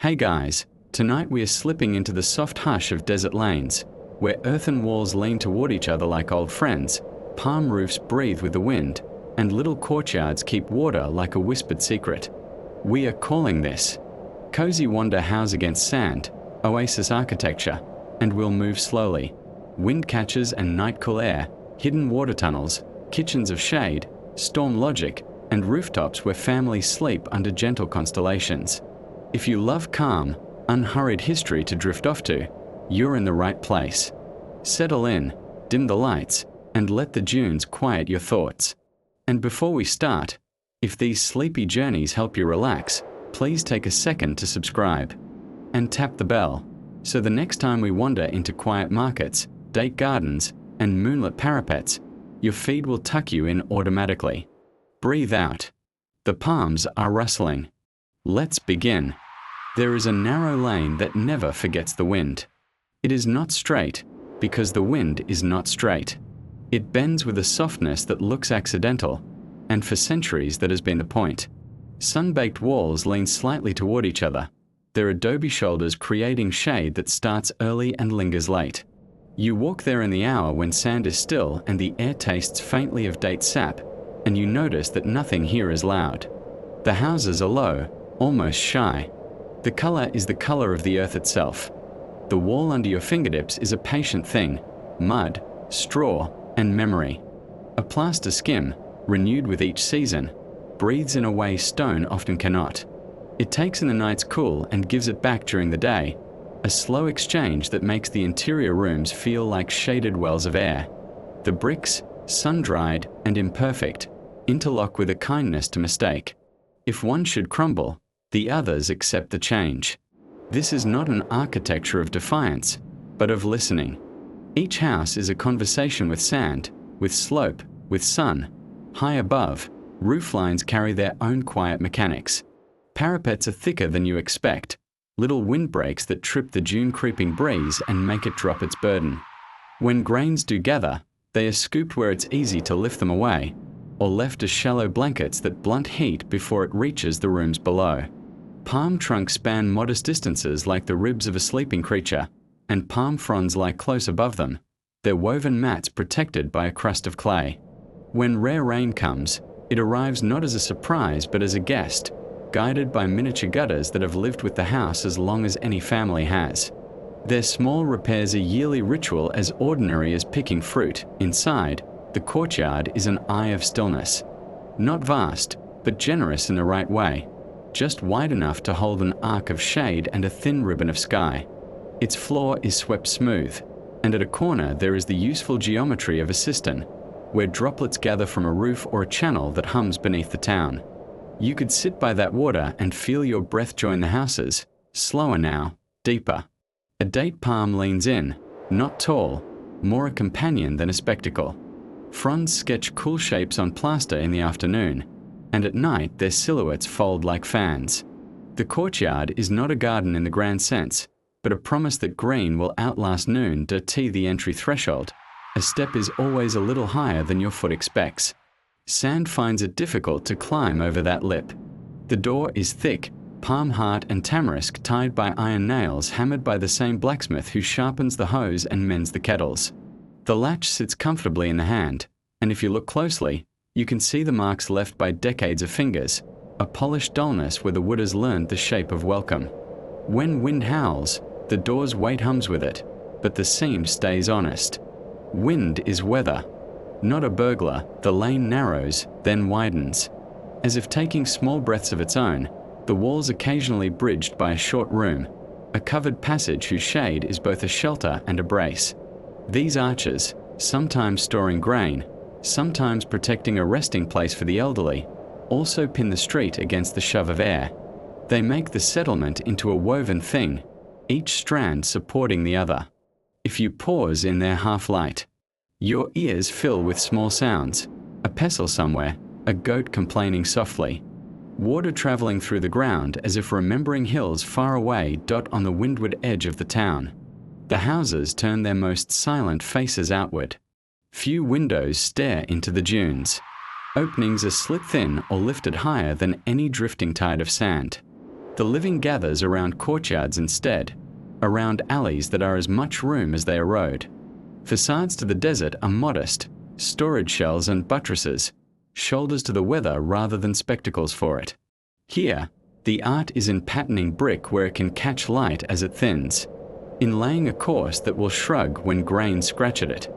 Hey guys, tonight we are slipping into the soft hush of desert lanes, where earthen walls lean toward each other like old friends, palm roofs breathe with the wind, and little courtyards keep water like a whispered secret. We are calling this Cozy Wander House Against Sand, Oasis Architecture, and we'll move slowly. Windcatchers and night cool air, hidden water tunnels, kitchens of shade, storm logic, and rooftops where families sleep under gentle constellations. If you love calm, unhurried history to drift off to, you're in the right place. Settle in, dim the lights, and let the dunes quiet your thoughts. And before we start, if these sleepy journeys help you relax, please take a second to subscribe. And tap the bell, so the next time we wander into quiet markets, date gardens, and moonlit parapets, your feed will tuck you in automatically. Breathe out. The palms are rustling. Let's begin. There is a narrow lane that never forgets the wind. It is not straight, because the wind is not straight. It bends with a softness that looks accidental, and for centuries that has been the point. Sun-baked walls lean slightly toward each other, their adobe shoulders creating shade that starts early and lingers late. You walk there in the hour when sand is still and the air tastes faintly of date sap, and you notice that nothing here is loud. The houses are low, almost shy. The color is the color of the earth itself. The wall under your fingertips is a patient thing, mud, straw, and memory. A plaster skim, renewed with each season, breathes in a way stone often cannot. It takes in the night's cool and gives it back during the day, a slow exchange that makes the interior rooms feel like shaded wells of air. The bricks, sun-dried and imperfect, interlock with a kindness to mistake. If one should crumble, the others accept the change. This is not an architecture of defiance, but of listening. Each house is a conversation with sand, with slope, with sun. High above, roof lines carry their own quiet mechanics. Parapets are thicker than you expect, little windbreaks that trip the dune-creeping breeze and make it drop its burden. When grains do gather, they are scooped where it's easy to lift them away, or left as shallow blankets that blunt heat before it reaches the rooms below. Palm trunks span modest distances like the ribs of a sleeping creature, and palm fronds lie close above them, their woven mats protected by a crust of clay. When rare rain comes, it arrives not as a surprise but as a guest, guided by miniature gutters that have lived with the house as long as any family has. Their small repairs a yearly ritual as ordinary as picking fruit. Inside, the courtyard is an eye of stillness. Not vast, but generous in the right way. Just wide enough to hold an arc of shade and a thin ribbon of sky. Its floor is swept smooth, and at a corner there is the useful geometry of a cistern, where droplets gather from a roof or a channel that hums beneath the town. You could sit by that water and feel your breath join the houses, slower now, deeper. A date palm leans in, not tall, more a companion than a spectacle. Fronds sketch cool shapes on plaster in the afternoon, and at night their silhouettes fold like fans. The courtyard is not a garden in the grand sense, but a promise that green will outlast noon to tee the entry threshold. A step is always a little higher than your foot expects. Sand finds it difficult to climb over that lip. The door is thick, palm heart and tamarisk tied by iron nails hammered by the same blacksmith who sharpens the hose and mends the kettles. The latch sits comfortably in the hand, and if you look closely, you can see the marks left by decades of fingers, a polished dullness where the wood has learned the shape of welcome. When wind howls, the door's weight hums with it, but the seam stays honest. Wind is weather. Not a burglar, the lane narrows, then widens. As if taking small breaths of its own, the walls occasionally bridged by a short room, a covered passage whose shade is both a shelter and a brace. These arches, sometimes storing grain, sometimes protecting a resting place for the elderly, also pin the street against the shove of air. They make the settlement into a woven thing, each strand supporting the other. If you pause in their half-light, your ears fill with small sounds, a pestle somewhere, a goat complaining softly, water traveling through the ground as if remembering hills far away dot on the windward edge of the town. The houses turn their most silent faces outward. Few windows stare into the dunes. Openings are slit thin or lifted higher than any drifting tide of sand. The living gathers around courtyards instead, around alleys that are as much room as they are road. Facades to the desert are modest, storage shells and buttresses, shoulders to the weather rather than spectacles for it. Here, the art is in patterning brick where it can catch light as it thins, in laying a course that will shrug when grains scratch at it,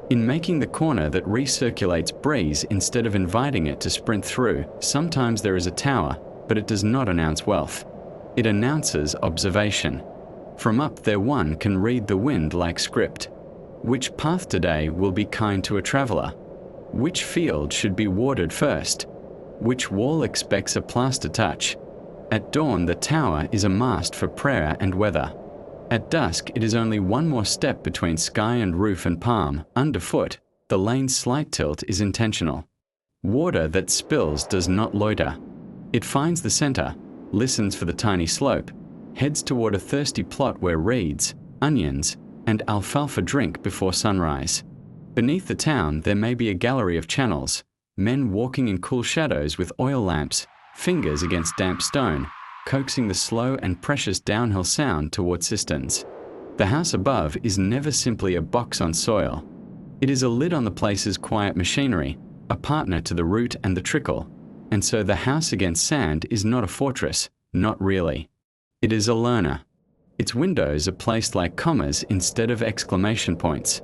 in making the corner that recirculates breeze instead of inviting it to sprint through. Sometimes there is a tower, but it does not announce wealth. It announces observation. From up there one can read the wind like script. Which path today will be kind to a traveller? Which field should be watered first? Which wall expects a plaster touch? At dawn the tower is a mast for prayer and weather. At dusk it is only one more step between sky and roof and palm. Underfoot, the lane's slight tilt is intentional. Water that spills does not loiter. It finds the centre, listens for the tiny slope, heads toward a thirsty plot where reeds, onions, and alfalfa drink before sunrise. Beneath the town there may be a gallery of channels, men walking in cool shadows with oil lamps, fingers against damp stone, coaxing the slow and precious downhill sound toward cisterns. The house above is never simply a box on soil. It is a lid on the place's quiet machinery, a partner to the root and the trickle, and so the house against sand is not a fortress, not really. It is a learner. Its windows are placed like commas instead of exclamation points.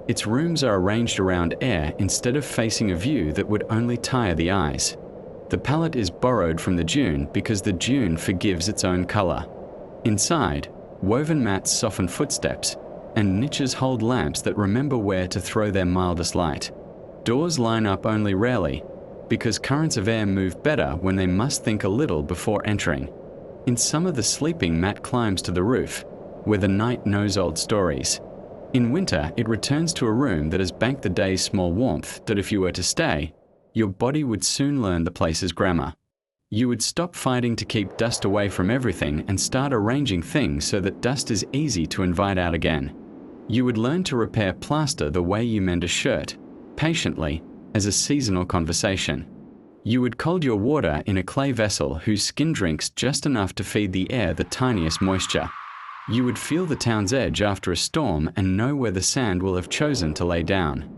Its rooms are arranged around air instead of facing a view that would only tire the eyes. The palette is borrowed from the dune because the dune forgives its own color. Inside, woven mats soften footsteps, and niches hold lamps that remember where to throw their mildest light. Doors line up only rarely, because currents of air move better when they must think a little before entering. In summer the sleeping mat climbs to the roof, where the night knows old stories. In winter it returns to a room that has banked the day's small warmth that if you were to stay, your body would soon learn the place's grammar. You would stop fighting to keep dust away from everything and start arranging things so that dust is easy to invite out again. You would learn to repair plaster the way you mend a shirt, patiently, as a seasonal conversation. You would cold your water in a clay vessel whose skin drinks just enough to feed the air the tiniest moisture. You would feel the town's edge after a storm and know where the sand will have chosen to lay down.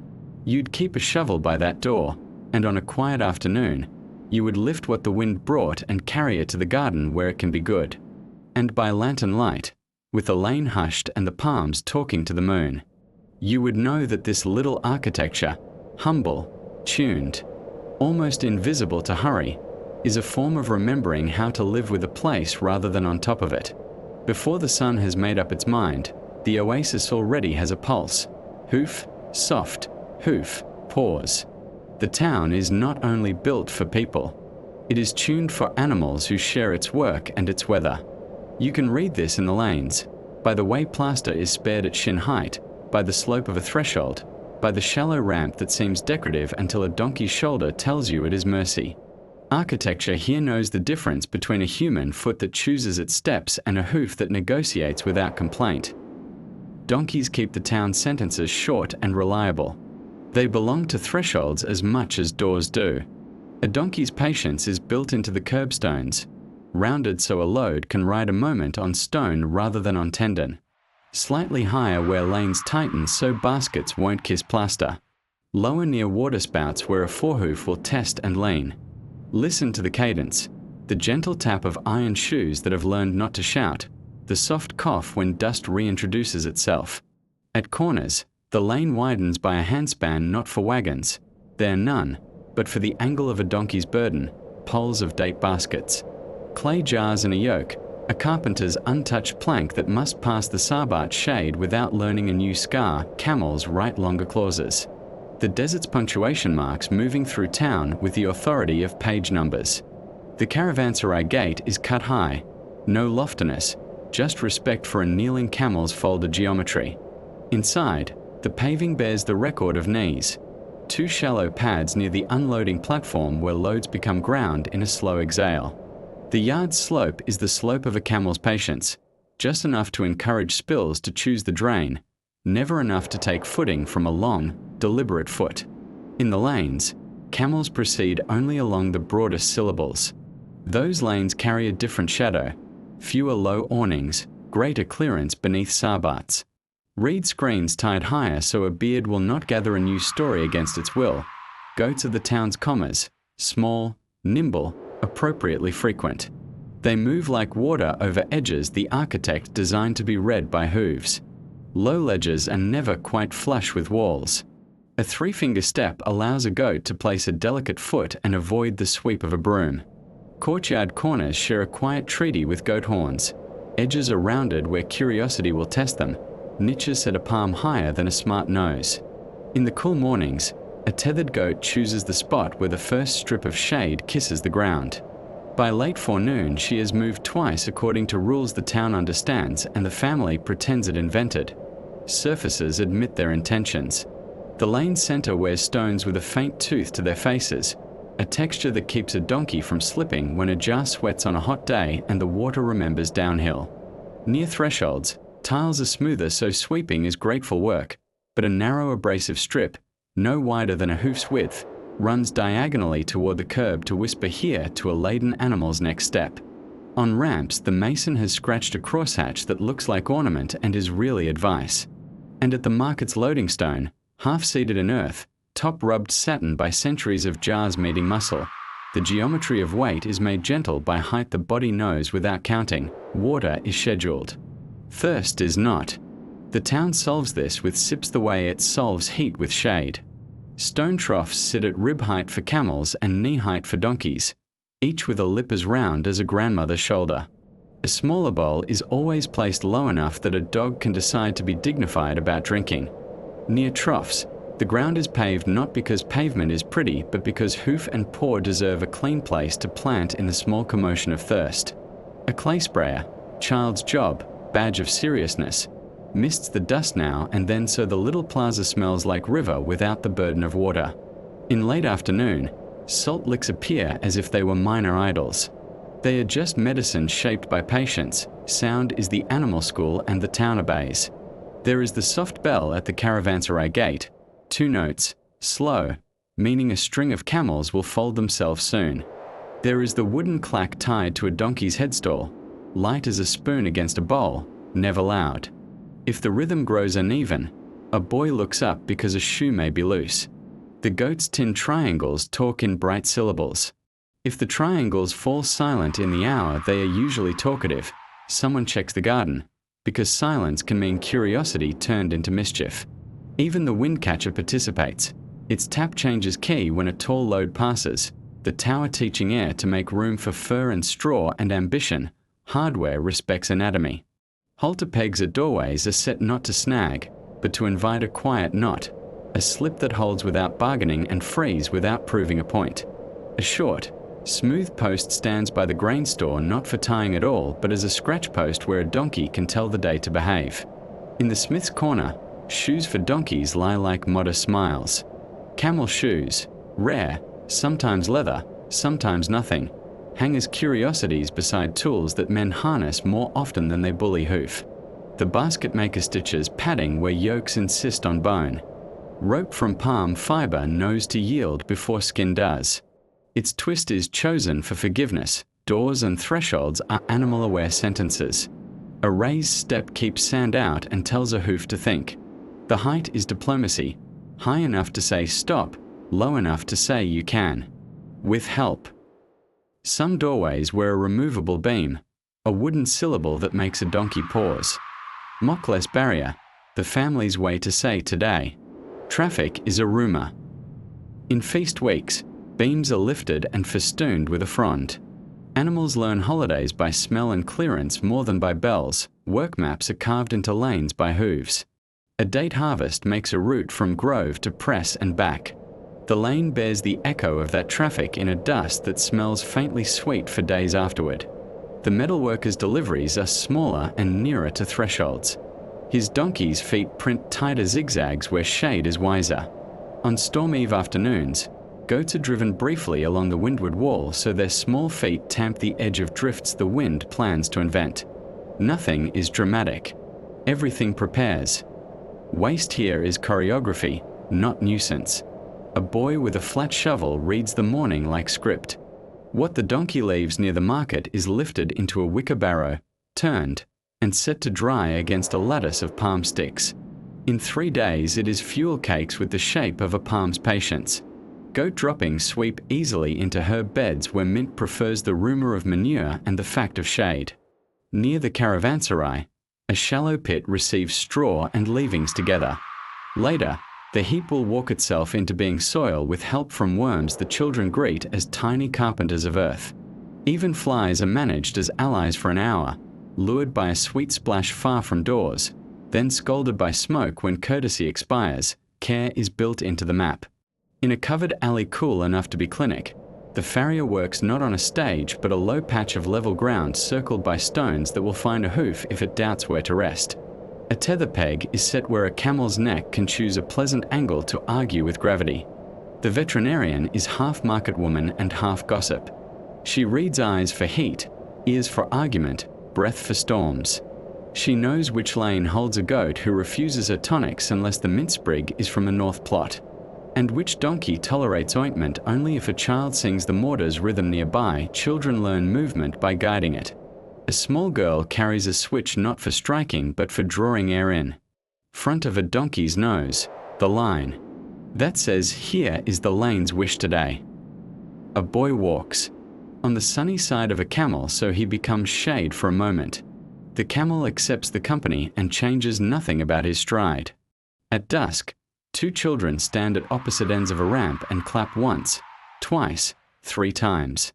You'd keep a shovel by that door, and on a quiet afternoon, you would lift what the wind brought and carry it to the garden where it can be good. And by lantern light, with the lane hushed and the palms talking to the moon, you would know that this little architecture, humble, tuned, almost invisible to hurry, is a form of remembering how to live with a place rather than on top of it. Before the sun has made up its mind, the oasis already has a pulse. Hoof, soft, hoof, pause. The town is not only built for people, it is tuned for animals who share its work and its weather. You can read this in the lanes, by the way plaster is spared at shin height, by the slope of a threshold, by the shallow ramp that seems decorative until a donkey's shoulder tells you it is mercy. Architecture here knows the difference between a human foot that chooses its steps and a hoof that negotiates without complaint. Donkeys keep the town's sentences short and reliable. They belong to thresholds as much as doors do. A donkey's patience is built into the curbstones, rounded so a load can ride a moment on stone rather than on tendon. Slightly higher where lanes tighten so baskets won't kiss plaster. Lower near waterspouts where a forehoof will test and lean. Listen to the cadence, the gentle tap of iron shoes that have learned not to shout, the soft cough when dust reintroduces itself. At corners, the lane widens by a handspan not for wagons. There are none, but for the angle of a donkey's burden, poles of date baskets. Clay jars and a yoke, a carpenter's untouched plank that must pass the Sabat shade without learning a new scar. Camels write longer clauses. The desert's punctuation marks moving through town with the authority of page numbers. The caravanserai gate is cut high, no loftiness, just respect for a kneeling camel's folded geometry. Inside, the paving bears the record of knees. Two shallow pads near the unloading platform where loads become ground in a slow exhale. The yard's slope is the slope of a camel's patience, just enough to encourage spills to choose the drain, never enough to take footing from a long, deliberate foot. In the lanes, camels proceed only along the broadest syllables. Those lanes carry a different shadow, fewer low awnings, greater clearance beneath sarbats. Reed screens tied higher so a beard will not gather a new story against its will. Goats are the town's commas, small, nimble, appropriately frequent. They move like water over edges the architect designed to be read by hooves. Low ledges are never quite flush with walls. A three-finger step allows a goat to place a delicate foot and avoid the sweep of a broom. Courtyard corners share a quiet treaty with goat horns. Edges are rounded where curiosity will test them. Niches set a palm higher than a smart nose. In the cool mornings, a tethered goat chooses the spot where the first strip of shade kisses the ground. By late forenoon, she has moved twice according to rules the town understands and the family pretends it invented. Surfacers admit their intentions. The lane center wears stones with a faint tooth to their faces, a texture that keeps a donkey from slipping when a jar sweats on a hot day and the water remembers downhill. Near thresholds, tiles are smoother so sweeping is grateful work, but a narrow abrasive strip, no wider than a hoof's width, runs diagonally toward the curb to whisper here to a laden animal's next step. On ramps, the mason has scratched a crosshatch that looks like ornament and is really advice. And at the market's loading stone, half-seated in earth, top rubbed satin by centuries of jars meeting muscle, the geometry of weight is made gentle by height the body knows without counting. Water is scheduled. Thirst is not. The town solves this with sips the way it solves heat with shade. Stone troughs sit at rib height for camels and knee height for donkeys, each with a lip as round as a grandmother's shoulder. A smaller bowl is always placed low enough that a dog can decide to be dignified about drinking. Near troughs, the ground is paved not because pavement is pretty, but because hoof and paw deserve a clean place to plant in the small commotion of thirst. A clay sprayer, child's job, badge of seriousness, mists the dust now and then so the little plaza smells like river without the burden of water. In late afternoon, salt licks appear as if they were minor idols. They are just medicine shaped by patience. Sound is the animal school and the town obeys. There is the soft bell at the caravanserai gate, 2 notes, slow, meaning a string of camels will fold themselves soon. There is the wooden clack tied to a donkey's headstall, light as a spoon against a bowl, never loud. If the rhythm grows uneven, a boy looks up because a shoe may be loose. The goat's tin triangles talk in bright syllables. If the triangles fall silent in the hour, they are usually talkative. Someone checks the garden, because silence can mean curiosity turned into mischief. Even the windcatcher participates. Its tap changes key when a tall load passes, the tower teaching air to make room for fur and straw and ambition. Hardware respects anatomy. Halter pegs at doorways are set not to snag, but to invite a quiet knot, a slip that holds without bargaining and frees without proving a point. A short, smooth post stands by the grain store not for tying at all, but as a scratch post where a donkey can tell the day to behave. In the smith's corner, shoes for donkeys lie like modest smiles. Camel shoes, rare, sometimes leather, sometimes nothing, hang as curiosities beside tools that men harness more often than they bully hoof. The basket maker stitches padding where yokes insist on bone. Rope from palm fiber knows to yield before skin does. Its twist is chosen for forgiveness. Doors and thresholds are animal-aware sentences. A raised step keeps sand out and tells a hoof to think. The height is diplomacy, high enough to say stop, low enough to say you can. With help. Some doorways wear a removable beam, a wooden syllable that makes a donkey pause. Mockless barrier, the family's way to say today. Traffic is a rumor. In feast weeks, beams are lifted and festooned with a frond. Animals learn holidays by smell and clearance more than by bells. Work maps are carved into lanes by hooves. A date harvest makes a route from grove to press and back. The lane bears the echo of that traffic in a dust that smells faintly sweet for days afterward. The metalworker's deliveries are smaller and nearer to thresholds. His donkey's feet print tighter zigzags where shade is wiser. On storm eve afternoons, goats are driven briefly along the windward wall so their small feet tamp the edge of drifts the wind plans to invent. Nothing is dramatic. Everything prepares. Waste here is choreography, not nuisance. A boy with a flat shovel reads the morning like script. What the donkey leaves near the market is lifted into a wicker barrow, turned, and set to dry against a lattice of palm sticks. In 3 days it is fuel cakes with the shape of a palm's patience. Goat droppings sweep easily into herb beds where mint prefers the rumour of manure and the fact of shade. Near the caravanserai, a shallow pit receives straw and leavings together. Later, the heap will walk itself into being soil with help from worms the children greet as tiny carpenters of earth. Even flies are managed as allies for an hour, lured by a sweet splash far from doors, then scolded by smoke when courtesy expires. Care is built into the map. In a covered alley cool enough to be clinic, the farrier works not on a stage but a low patch of level ground circled by stones that will find a hoof if it doubts where to rest. A tether peg is set where a camel's neck can choose a pleasant angle to argue with gravity. The veterinarian is half market woman and half gossip. She reads eyes for heat, ears for argument, breath for storms. She knows which lane holds a goat who refuses her tonics unless the mint sprig is from a north plot, and which donkey tolerates ointment only if a child sings the mortar's rhythm nearby. Children learn movement by guiding it. A small girl carries a switch not for striking but for drawing air in. Front of a donkey's nose, the line. That says here is the lane's wish today. A boy walks on the sunny side of a camel so he becomes shade for a moment. The camel accepts the company and changes nothing about his stride. At dusk, 2 children stand at opposite ends of a ramp and clap once, twice, 3 times.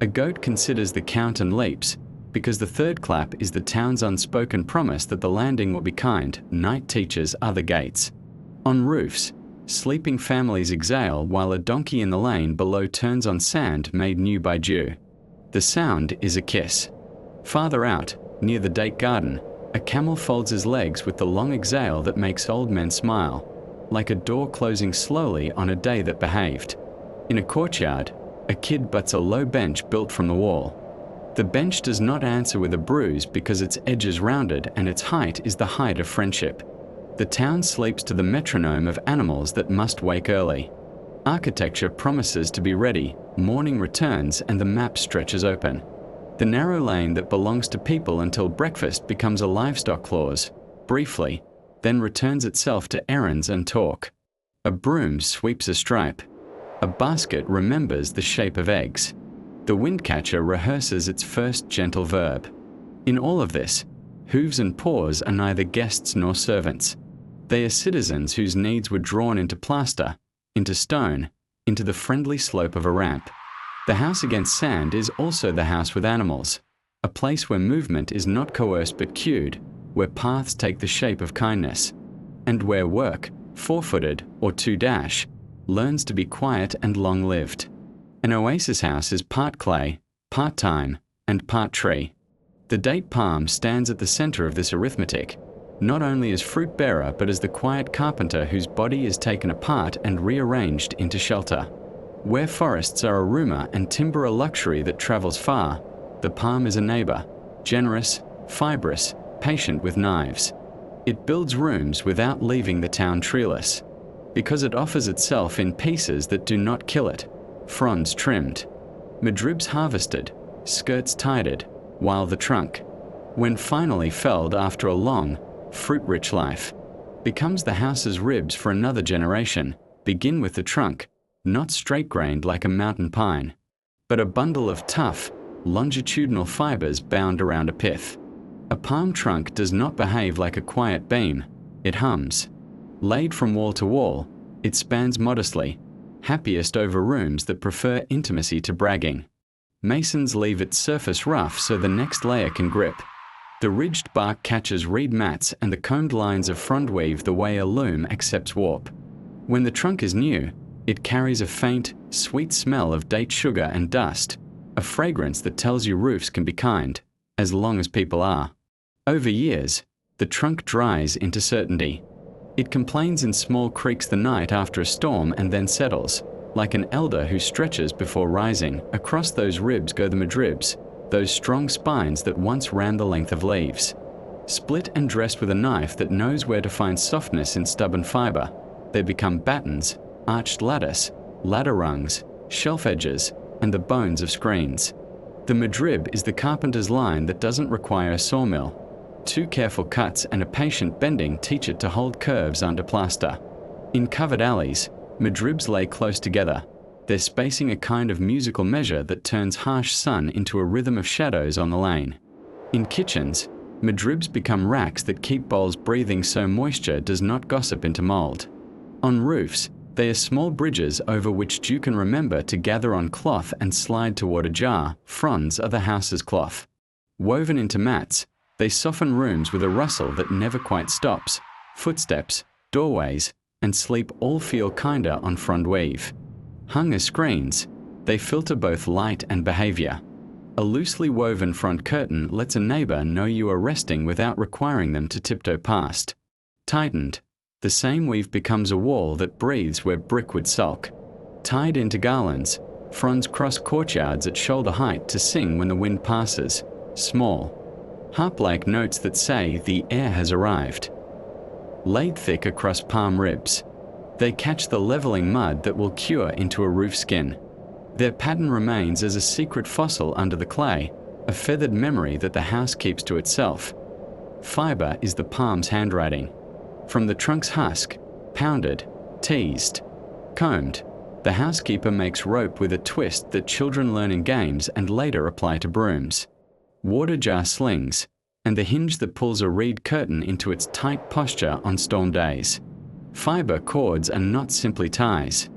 A goat considers the count and leaps, because the 3rd clap is the town's unspoken promise that the landing will be kind. Night teaches other gates. On roofs, sleeping families exhale while a donkey in the lane below turns on sand made new by dew. The sound is a kiss. Farther out, near the date garden, a camel folds his legs with the long exhale that makes old men smile, like a door closing slowly on a day that behaved. In a courtyard, a kid butts a low bench built from the wall. The bench does not answer with a bruise because its edge is rounded and its height is the height of friendship. The town sleeps to the metronome of animals that must wake early. Architecture promises to be ready, morning returns and the map stretches open. The narrow lane that belongs to people until breakfast becomes a livestock clause, briefly, then returns itself to errands and talk. A broom sweeps a stripe. A basket remembers the shape of eggs. The windcatcher rehearses its first gentle verb. In all of this, hooves and paws are neither guests nor servants. They are citizens whose needs were drawn into plaster, into stone, into the friendly slope of a ramp. The house against sand is also the house with animals, a place where movement is not coerced but cued, where paths take the shape of kindness, and where work, 4-footed or 2-dash, learns to be quiet and long-lived. An oasis house is part clay, part time, and part tree. The date palm stands at the center of this arithmetic, not only as fruit bearer but as the quiet carpenter whose body is taken apart and rearranged into shelter. Where forests are a rumor and timber a luxury that travels far, the palm is a neighbor, generous, fibrous, patient with knives. It builds rooms without leaving the town treeless, because it offers itself in pieces that do not kill it. Fronds trimmed, madribs harvested, skirts tided, while the trunk, when finally felled after a long, fruit-rich life, becomes the house's ribs for another generation. Begin with the trunk, not straight-grained like a mountain pine, but a bundle of tough, longitudinal fibers bound around a pith. A palm trunk does not behave like a quiet beam, it hums. Laid from wall to wall, it spans modestly, happiest over rooms that prefer intimacy to bragging. Masons leave its surface rough so the next layer can grip. The ridged bark catches reed mats and the combed lines of frond weave the way a loom accepts warp. When the trunk is new, it carries a faint, sweet smell of date sugar and dust, a fragrance that tells you roofs can be kind, as long as people are. Over years, the trunk dries into certainty. It complains in small creaks the night after a storm and then settles, like an elder who stretches before rising. Across those ribs go the madribs, those strong spines that once ran the length of leaves. Split and dressed with a knife that knows where to find softness in stubborn fiber, they become battens, arched lattice, ladder rungs, shelf edges, and the bones of screens. The madrib is the carpenter's line that doesn't require a sawmill. 2 careful cuts and a patient bending teach it to hold curves under plaster. In covered alleys, madribs lay close together, their spacing a kind of musical measure that turns harsh sun into a rhythm of shadows on the lane. In kitchens, madribs become racks that keep bowls breathing so moisture does not gossip into mold. On roofs, they are small bridges over which you can remember to gather on cloth and slide toward a jar. Fronds are the house's cloth. Woven into mats, they soften rooms with a rustle that never quite stops. Footsteps, doorways, and sleep all feel kinder on frond weave. Hung as screens, they filter both light and behavior. A loosely woven front curtain lets a neighbor know you are resting without requiring them to tiptoe past. Tightened, the same weave becomes a wall that breathes where brick would sulk. Tied into garlands, fronds cross courtyards at shoulder height to sing when the wind passes, small, harp-like notes that say the air has arrived. Laid thick across palm ribs, they catch the leveling mud that will cure into a roof skin. Their pattern remains as a secret fossil under the clay, a feathered memory that the house keeps to itself. Fibre is the palm's handwriting. From the trunk's husk, pounded, teased, combed, the housekeeper makes rope with a twist that children learn in games and later apply to brooms. Water jar slings, and the hinge that pulls a reed curtain into its tight posture on storm days. Fibre cords are not simply ties.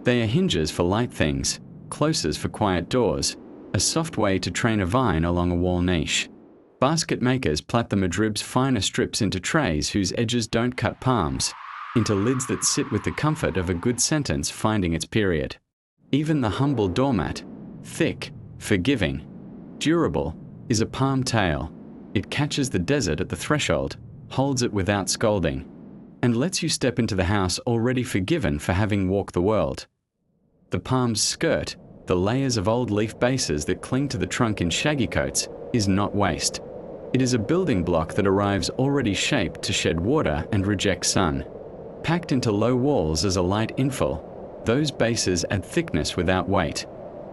They are hinges for light things, closes for quiet doors, a soft way to train a vine along a wall niche. Basket makers plait the madrib's finer strips into trays whose edges don't cut palms, into lids that sit with the comfort of a good sentence finding its period. Even the humble doormat, thick, forgiving, durable, is a palm tail. It catches the desert at the threshold, holds it without scolding, and lets you step into the house already forgiven for having walked the world. The palm's skirt, the layers of old leaf bases that cling to the trunk in shaggy coats, is not waste. It is a building block that arrives already shaped to shed water and reject sun. Packed into low walls as a light infill, those bases add thickness without weight.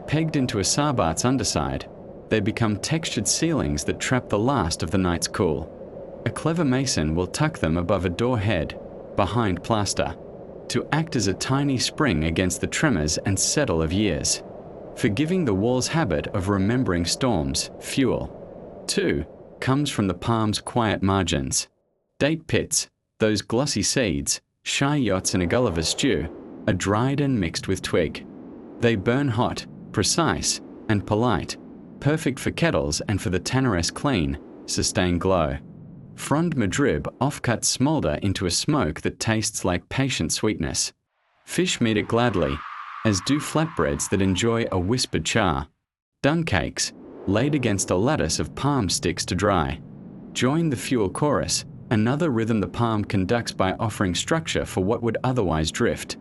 Pegged into a sarbat's underside, they become textured ceilings that trap the last of the night's cool. A clever mason will tuck them above a door head, behind plaster, to act as a tiny spring against the tremors and settle of years, forgiving the wall's habit of remembering storms. Fuel, too, comes from the palm's quiet margins. Date pits, those glossy seeds, shy yachts in a Gulliver stew, are dried and mixed with twig. They burn hot, precise, and polite, perfect for kettles and for the tanneresque clean, sustained glow. Frond madrib off-cut smoulder into a smoke that tastes like patient sweetness. Fish meet it gladly, as do flatbreads that enjoy a whispered char. Dung cakes, laid against a lattice of palm sticks to dry. Join the fuel chorus, another rhythm the palm conducts by offering structure for what would otherwise drift.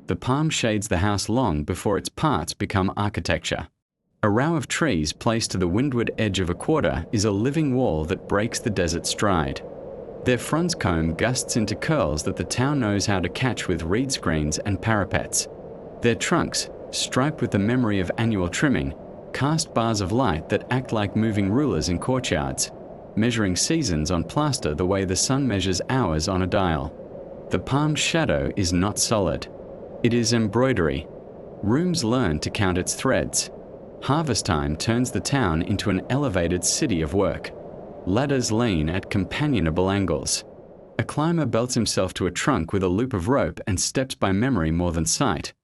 The palm shades the house long before its parts become architecture. A row of trees placed to the windward edge of a quarter is a living wall that breaks the desert stride. Their fronds comb gusts into curls that the town knows how to catch with reed screens and parapets. Their trunks, striped with the memory of annual trimming, cast bars of light that act like moving rulers in courtyards, measuring seasons on plaster the way the sun measures hours on a dial. The palm's shadow is not solid. It is embroidery. Rooms learn to count its threads. Harvest time turns the town into an elevated city of work. Ladders lean at companionable angles. A climber belts himself to a trunk with a loop of rope and steps by memory more than sight,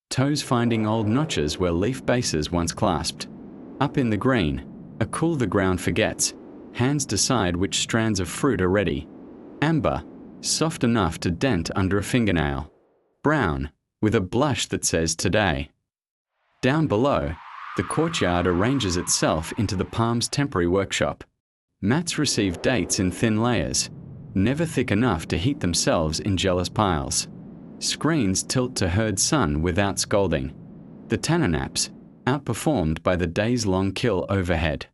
toes finding old notches where leaf bases once clasped. Up in the green, a cool the ground forgets. Hands decide which strands of fruit are ready. Amber, soft enough to dent under a fingernail. Brown, with a blush that says today. Down below, the courtyard arranges itself into the palm's temporary workshop. Mats receive dates in thin layers, never thick enough to heat themselves in jealous piles. Screens tilt to herd sun without scolding. The tanner naps, outperformed by the days-long kill overhead.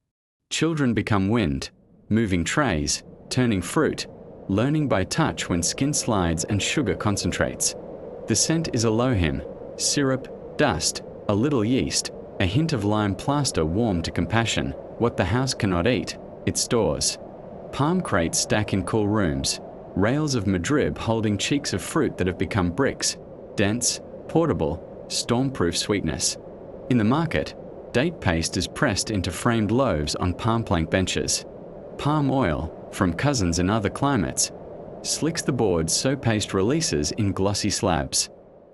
Children become wind, moving trays, turning fruit, learning by touch when skin slides and sugar concentrates. The scent is a lohim, syrup, dust, a little yeast, A hint of lime plaster warm to compassion. What the house cannot eat, it stores. Palm crates stack in cool rooms. Rails of Madrid holding cheeks of fruit that have become bricks. Dense, portable, storm-proof sweetness. In the market, date paste is pressed into framed loaves on palm plank benches. Palm oil, from cousins in other climates, slicks the boards so paste releases in glossy slabs.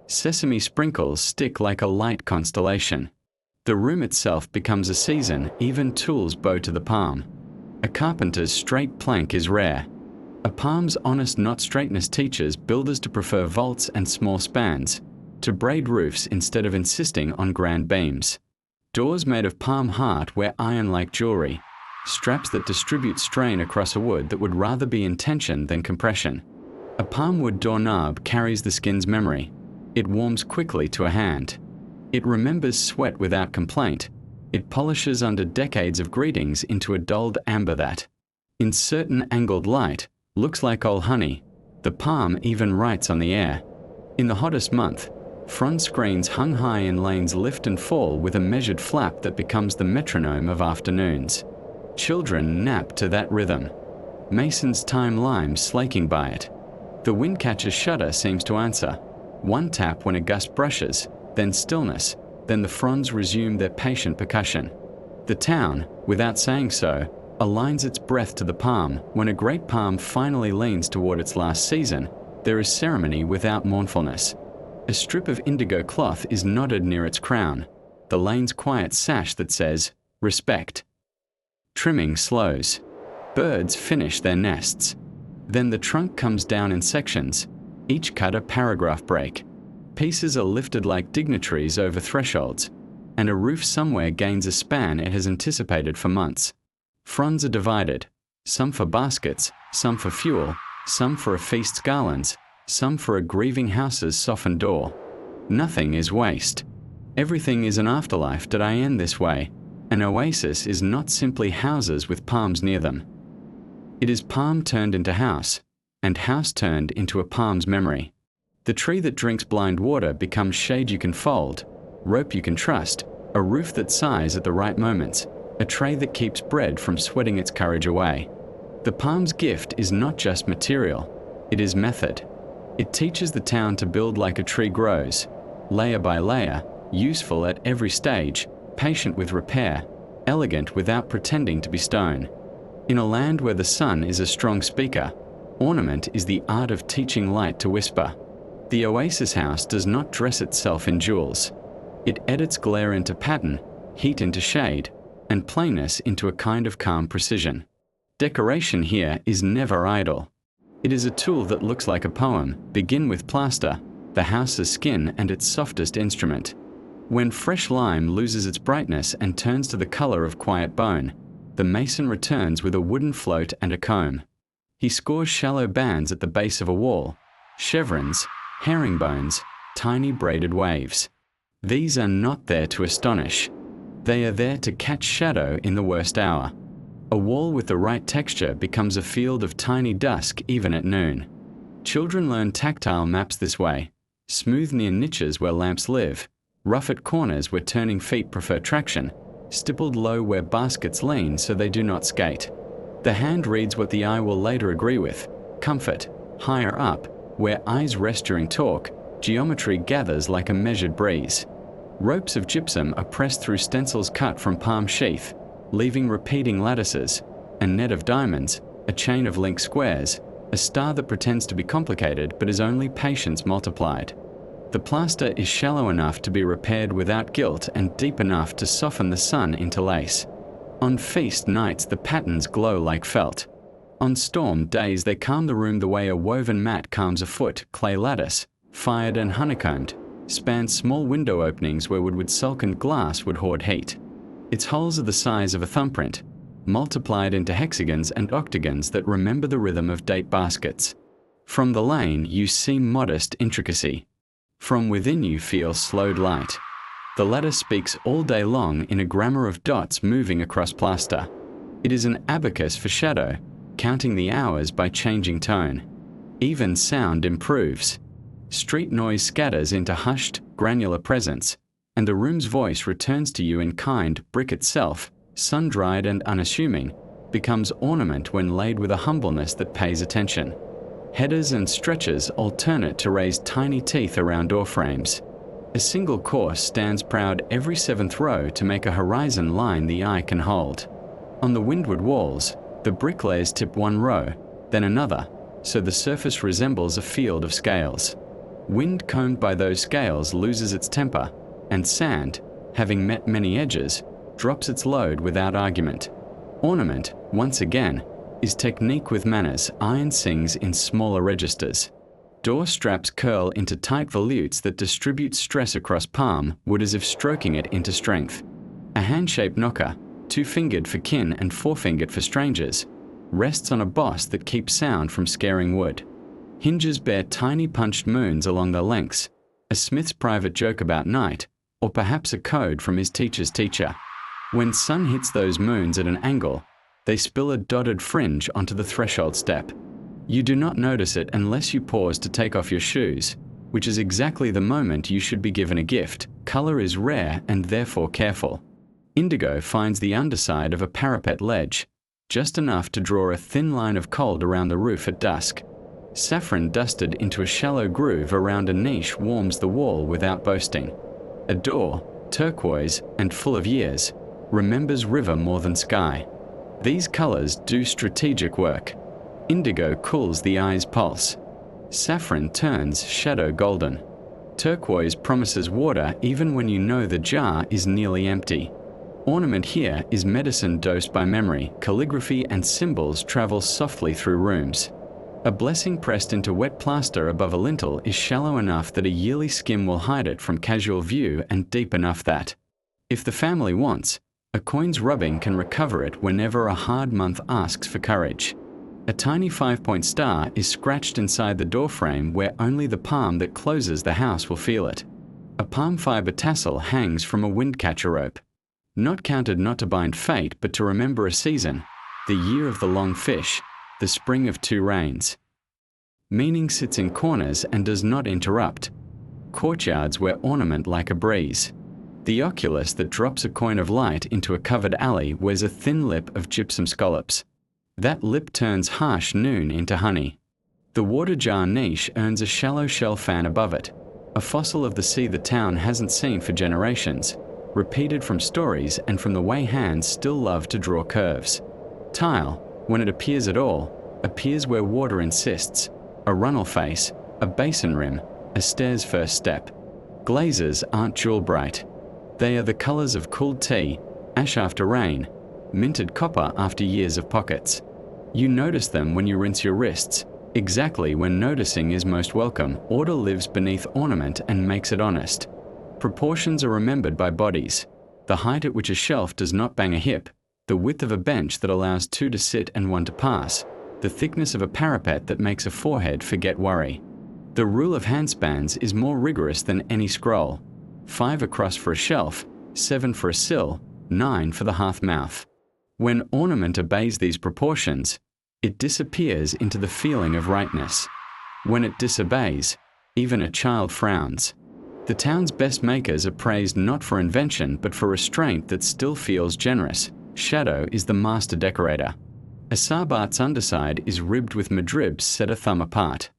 Sesame sprinkles stick like a light constellation. The room itself becomes a season, even tools bow to the palm. A carpenter's straight plank is rare. A palm's honest not-straightness teaches builders to prefer vaults and small spans, to braid roofs instead of insisting on grand beams. Doors made of palm heart wear iron like jewelry, straps that distribute strain across a wood that would rather be in tension than compression. A palm wood doorknob carries the skin's memory. It warms quickly to a hand. It remembers sweat without complaint. It polishes under decades of greetings into a dulled amber that, in certain angled light, looks like old honey. The palm even writes on the air. In the hottest month, front screens hung high in lanes lift and fall with a measured flap that becomes the metronome of afternoons. Children nap to that rhythm. Masons time lime slaking by it. The windcatcher's shutter seems to answer. One tap when a gust brushes, then stillness, then the fronds resume their patient percussion. The town, without saying so, aligns its breath to the palm. When a great palm finally leans toward its last season, there is ceremony without mournfulness. A strip of indigo cloth is knotted near its crown, the lane's quiet sash that says, respect. Trimming slows. Birds finish their nests. Then the trunk comes down in sections, each cut a paragraph break. Pieces are lifted like dignitaries over thresholds, and a roof somewhere gains a span it has anticipated for months. Fronds are divided, some for baskets, some for fuel, some for a feast's garlands, some for a grieving house's softened door. Nothing is waste. Everything is an afterlife. Did I end this way? An oasis is not simply houses with palms near them. It is palm turned into house, and house turned into a palm's memory. The tree that drinks blind water becomes shade you can fold, rope you can trust, a roof that sighs at the right moments, a tray that keeps bread from sweating its courage away. The palm's gift is not just material, it is method. It teaches the town to build like a tree grows, layer by layer, useful at every stage, patient with repair, elegant without pretending to be stone. In a land where the sun is a strong speaker, ornament is the art of teaching light to whisper. The Oasis house does not dress itself in jewels. It edits glare into pattern, heat into shade, and plainness into a kind of calm precision. Decoration here is never idle. It is a tool that looks like a poem. Begin with plaster, the house's skin and its softest instrument. When fresh lime loses its brightness and turns to the color of quiet bone, the mason returns with a wooden float and a comb. He scores shallow bands at the base of a wall, chevrons, herringbones, tiny braided waves. These are not there to astonish. They are there to catch shadow in the worst hour. A wall with the right texture becomes a field of tiny dusk even at noon. Children learn tactile maps this way, smooth near niches where lamps live, rough at corners where turning feet prefer traction, stippled low where baskets lean so they do not skate. The hand reads what the eye will later agree with. Comfort, higher up, where eyes rest during talk, geometry gathers like a measured breeze. Ropes of gypsum are pressed through stencils cut from palm sheath, leaving repeating lattices, a net of diamonds, a chain of linked squares, a star that pretends to be complicated but is only patience multiplied. The plaster is shallow enough to be repaired without guilt and deep enough to soften the sun into lace. On feast nights the patterns glow like felt. On storm days they calm the room the way a woven mat calms a foot. Clay lattice, fired and honeycombed, spans small window openings where woodward sulcaned glass would hoard heat. Its holes are the size of a thumbprint, multiplied into hexagons and octagons that remember the rhythm of date baskets. From the lane you see modest intricacy. From within you feel slowed light. The lattice speaks all day long in a grammar of dots moving across plaster. It is an abacus for shadow, counting the hours by changing tone. Even sound improves. Street noise scatters into hushed, granular presence. and the room's voice returns to you in kind. Brick itself, sun-dried and unassuming, becomes ornament when laid with a humbleness that pays attention. Headers and stretchers alternate to raise tiny teeth around door frames. A single course stands proud every 7th row to make a horizon line the eye can hold. On the windward walls, the bricklayers tip one row, then another, so the surface resembles a field of scales. Wind combed by those scales loses its temper, and sand, having met many edges, drops its load without argument. Ornament, once again, is technique with manners. Iron sings in smaller registers. Door straps curl into tight volutes that distribute stress across palm wood as if stroking it into strength. A hand-shaped knocker, 2-fingered for kin and 4-fingered for strangers, rests on a boss that keeps sound from scaring wood. Hinges bear tiny punched moons along their lengths, a smith's private joke about night, or perhaps a code from his teacher's teacher. When sun hits those moons at an angle, they spill a dotted fringe onto the threshold step. You do not notice it unless you pause to take off your shoes, which is exactly the moment you should be given a gift. Color is rare and therefore careful. Indigo finds the underside of a parapet ledge, just enough to draw a thin line of cold around the roof at dusk. Saffron dusted into a shallow groove around a niche warms the wall without boasting. A door, turquoise and full of years, remembers river more than sky. These colors do strategic work. Indigo cools the eye's pulse. Saffron turns shadow golden. Turquoise promises water even when you know the jar is nearly empty. Ornament here is medicine dosed by memory. Calligraphy and symbols travel softly through rooms. A blessing pressed into wet plaster above a lintel is shallow enough that a yearly skim will hide it from casual view and deep enough that, if the family wants, a coin's rubbing can recover it whenever a hard month asks for courage. A tiny 5-point star is scratched inside the doorframe where only the palm that closes the house will feel it. A palm fiber tassel hangs from a windcatcher rope. Not counted not to bind fate, but to remember a season, the year of the long fish, the spring of 2 rains. Meaning sits in corners and does not interrupt. Courtyards wear ornament like a breeze. The oculus that drops a coin of light into a covered alley wears a thin lip of gypsum scallops. That lip turns harsh noon into honey. The water jar niche earns a shallow shell fan above it, a fossil of the sea the town hasn't seen for generations, repeated from stories and from the way hands still love to draw curves. Tile, when it appears at all, appears where water insists, a runnel face, a basin rim, a stair's first step. Glazes aren't jewel bright. They are the colors of cooled tea, ash after rain, minted copper after years of pockets. You notice them when you rinse your wrists, exactly when noticing is most welcome. Order lives beneath ornament and makes it honest. Proportions are remembered by bodies. The height at which a shelf does not bang a hip, the width of a bench that allows 2 to sit and 1 to pass, the thickness of a parapet that makes a forehead forget worry. The rule of handspans is more rigorous than any scroll. 5 across for a shelf, 7 for a sill, 9 for the hearth mouth. When ornament obeys these proportions, it disappears into the feeling of rightness. When it disobeys, even a child frowns. The town's best makers are praised not for invention but for restraint that still feels generous. Shadow is the master decorator. A Sabat's underside is ribbed with madribs set a thumb apart.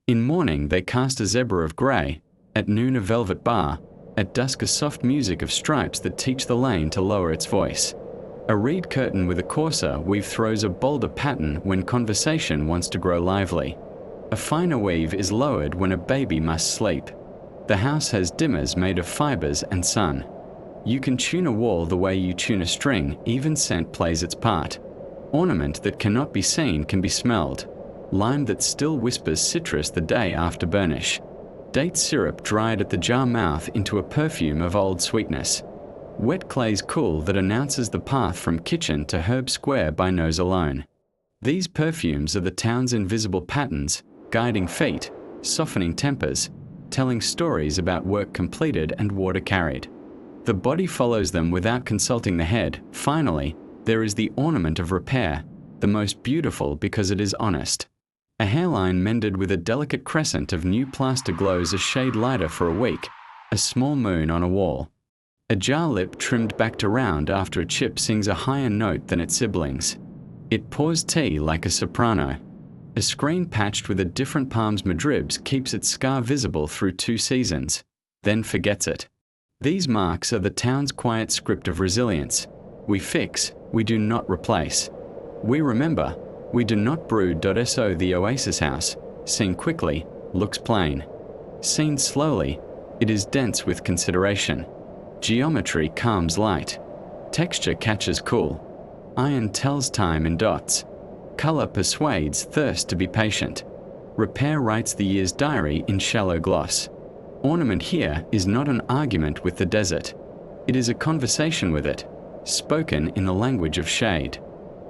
In morning they cast a zebra of grey, at noon a velvet bar, at dusk a soft music of stripes that teach the lane to lower its voice. A reed curtain with a courser weave throws a bolder pattern when conversation wants to grow lively. A finer weave is lowered when a baby must sleep. The house has dimmers made of fibers and sun. You can tune a wall the way you tune a string, even scent plays its part. Ornament that cannot be seen can be smelled. Lime that still whispers citrus the day after burnish. Date syrup dried at the jar mouth into a perfume of old sweetness. Wet clay's cool that announces the path from kitchen to herb square by nose alone. These perfumes are the town's invisible patterns, guiding feet, softening tempers, telling stories about work completed and water carried. The body follows them without consulting the head. Finally, there is the ornament of repair, the most beautiful because it is honest. A hairline mended with a delicate crescent of new plaster glows a shade lighter for a week, a small moon on a wall. A jar lip trimmed back to round after a chip sings a higher note than its siblings. It pours tea like a soprano. A screen patched with a different palm's madribs keeps its scar visible through 2 seasons, then forgets it. These marks are the town's quiet script of resilience. We fix, we do not replace. We remember, we do not brood. So the Oasis house, seen quickly, looks plain. Seen slowly, it is dense with consideration. Geometry calms light. Texture catches cool. Iron tells time in dots. Color persuades thirst to be patient. Repair writes the year's diary in shallow gloss. Ornament here is not an argument with the desert. It is a conversation with it, spoken in the language of shade.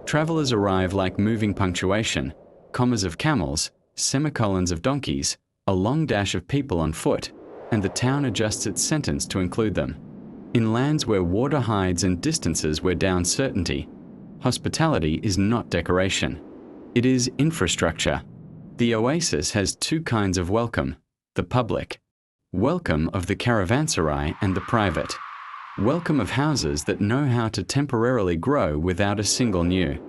Travelers arrive like moving punctuation, commas of camels, semicolons of donkeys, a long dash of people on foot, and the town adjusts its sentence to include them. In lands where water hides and distances wear down certainty, hospitality is not decoration. It is infrastructure. The Oasis has 2 kinds of welcome: the public, welcome of the caravanserai, and the private, welcome of houses that know how to temporarily grow without a single new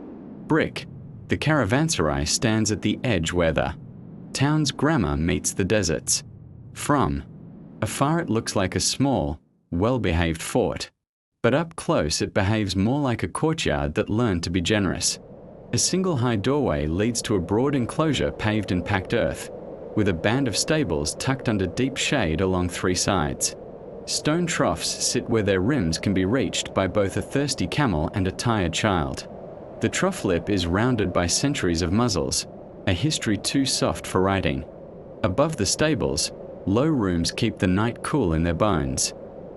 brick. The caravanserai stands at the edge where the town's grammar meets the desert's. From afar it looks like a small, well-behaved fort, but up close it behaves more like a courtyard that learned to be generous. A single high doorway leads to a broad enclosure paved in packed earth, with a band of stables tucked under deep shade along 3 sides. Stone troughs sit where their rims can be reached by both a thirsty camel and a tired child. The trough lip is rounded by centuries of muzzles, a history too soft for writing. Above the stables, low rooms keep the night cool in their bones.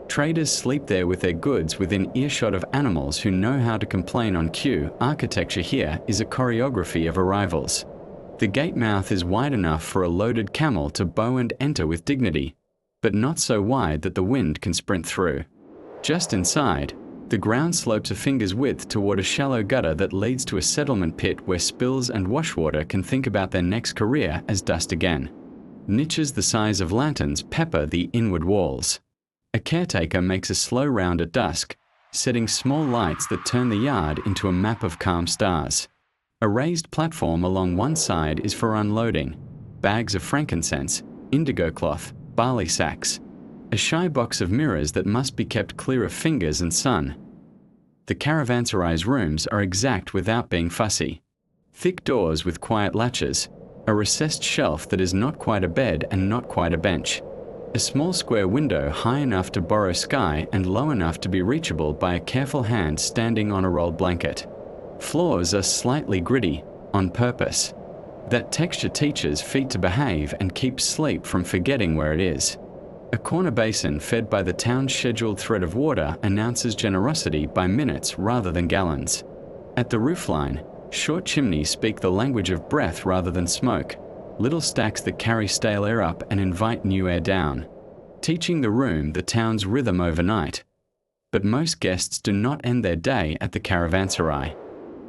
Traders sleep there with their goods within earshot of animals who know how to complain on cue. Architecture here is a choreography of arrivals. The gate mouth is wide enough for a loaded camel to bow and enter with dignity, but not so wide that the wind can sprint through. Just inside, the ground slopes a finger's width toward a shallow gutter that leads to a settlement pit where spills and washwater can think about their next career as dust again. Niches the size of lanterns pepper the inward walls. A caretaker makes a slow round at dusk, setting small lights that turn the yard into a map of calm stars. A raised platform along one side is for unloading: bags of frankincense, indigo cloth, barley sacks. A shy box of mirrors that must be kept clear of fingers and sun. The caravanserai's rooms are exact without being fussy. Thick doors with quiet latches, a recessed shelf that is not quite a bed and not quite a bench. A small square window high enough to borrow sky and low enough to be reachable by a careful hand standing on a rolled blanket. Floors are slightly gritty, on purpose. That texture teaches feet to behave and keeps sleep from forgetting where it is. A corner basin fed by the town's scheduled thread of water announces generosity by minutes rather than gallons. At the roofline, short chimneys speak the language of breath rather than smoke, little stacks that carry stale air up and invite new air down, teaching the room the town's rhythm overnight. But most guests do not end their day at the caravanserai.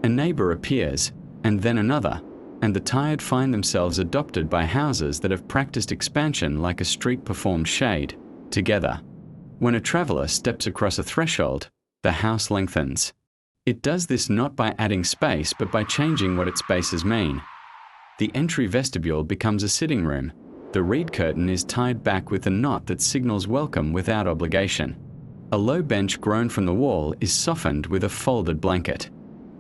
A neighbor appears, and then another, and the tired find themselves adopted by houses that have practiced expansion like a street performed shade, together. When a traveler steps across a threshold, the house lengthens. It does this not by adding space but by changing what its spaces mean. The entry vestibule becomes a sitting room. The reed curtain is tied back with a knot that signals welcome without obligation. A low bench grown from the wall is softened with a folded blanket.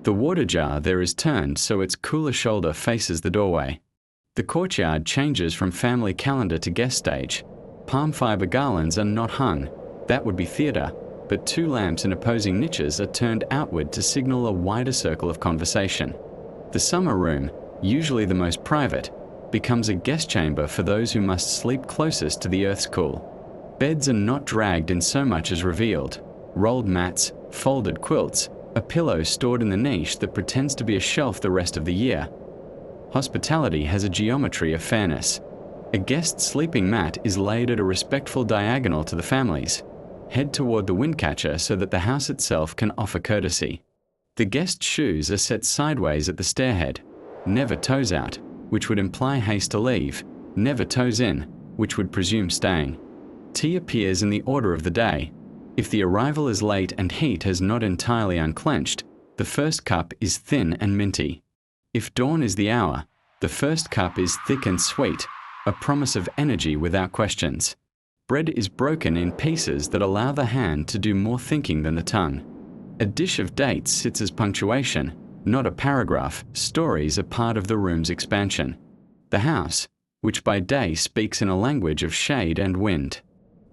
The water jar there is turned so its cooler shoulder faces the doorway. The courtyard changes from family calendar to guest stage. Palm fiber garlands are not hung. That would be theatre, but 2 lamps in opposing niches are turned outward to signal a wider circle of conversation. The summer room, usually the most private, becomes a guest chamber for those who must sleep closest to the earth's cool. Beds are not dragged in so much as revealed. Rolled mats, folded quilts, a pillow stored in the niche that pretends to be a shelf the rest of the year. Hospitality has a geometry of fairness. A guest's sleeping mat is laid at a respectful diagonal to the family's. Head toward the windcatcher so that the house itself can offer courtesy. The guest's shoes are set sideways at the stairhead. Never toes out, which would imply haste to leave. Never toes in, which would presume staying. Tea appears in the order of the day. If the arrival is late and heat has not entirely unclenched, the first cup is thin and minty. If dawn is the hour, the first cup is thick and sweet, a promise of energy without questions. Bread is broken in pieces that allow the hand to do more thinking than the tongue. A dish of dates sits as punctuation, not a paragraph. Stories are part of the room's expansion. The house, which by day speaks in a language of shade and wind,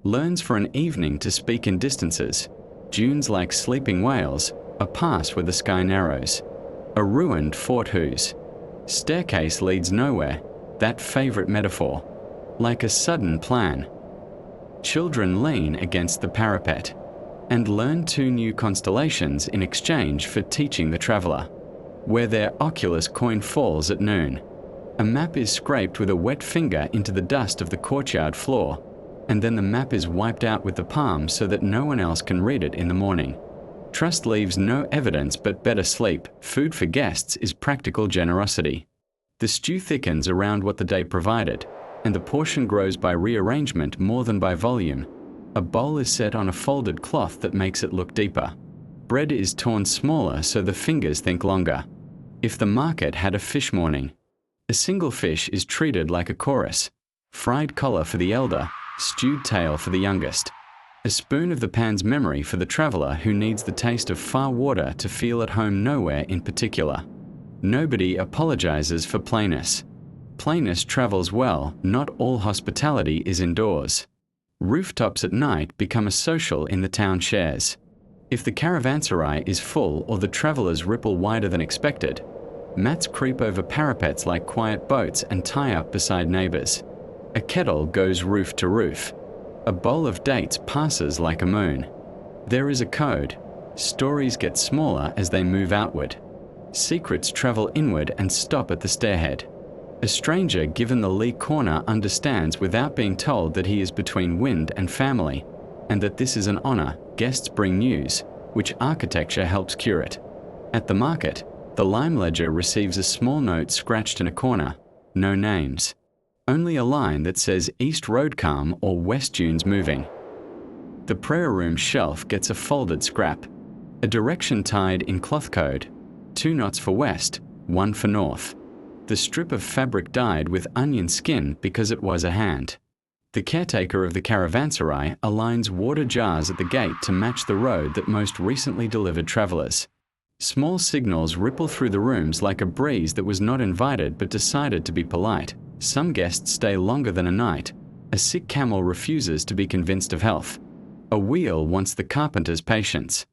learns for an evening to speak in distances. Dunes like sleeping whales, a pass where the sky narrows. A ruined fort whose staircase leads nowhere, that favourite metaphor. Like a sudden plan. Children lean against the parapet and learn 2 new constellations in exchange for teaching the traveller. Where their oculus coin falls at noon, a map is scraped with a wet finger into the dust of the courtyard floor, and then the map is wiped out with the palm so that no one else can read it in the morning. Trust leaves no evidence but better sleep. Food for guests is practical generosity. The stew thickens around what the day provided, and the portion grows by rearrangement more than by volume. A bowl is set on a folded cloth that makes it look deeper. Bread is torn smaller so the fingers think longer. If the market had a fish morning, a single fish is treated like a chorus. Fried collar for the elder, stewed tail for the youngest. A spoon of the pan's memory for the traveller who needs the taste of far water to feel at home nowhere in particular. Nobody apologizes for plainness. Plainness travels well. Not all hospitality is indoors. Rooftops at night become a social in the town shares. If the caravanserai is full or the travellers ripple wider than expected, mats creep over parapets like quiet boats and tie up beside neighbours. A kettle goes roof to roof. A bowl of dates passes like a moon. There is a code. Stories get smaller as they move outward. Secrets travel inward and stop at the stairhead. A stranger given the lee corner understands without being told that he is between wind and family, and that this is an honour. Guests bring news, which architecture helps curate. At the market, the lime ledger receives a small note scratched in a corner. No names. Only a line that says East Road calm or West Dunes moving. The prayer room shelf gets a folded scrap. A direction tied in cloth code. 2 knots for west, 1 for north. The strip of fabric dyed with onion skin because it was a hand. The caretaker of the caravanserai aligns water jars at the gate to match the road that most recently delivered travellers. Small signals ripple through the rooms like a breeze that was not invited but decided to be polite. Some guests stay longer than a night. A sick camel refuses to be convinced of health. A wheel wants the carpenter's patience.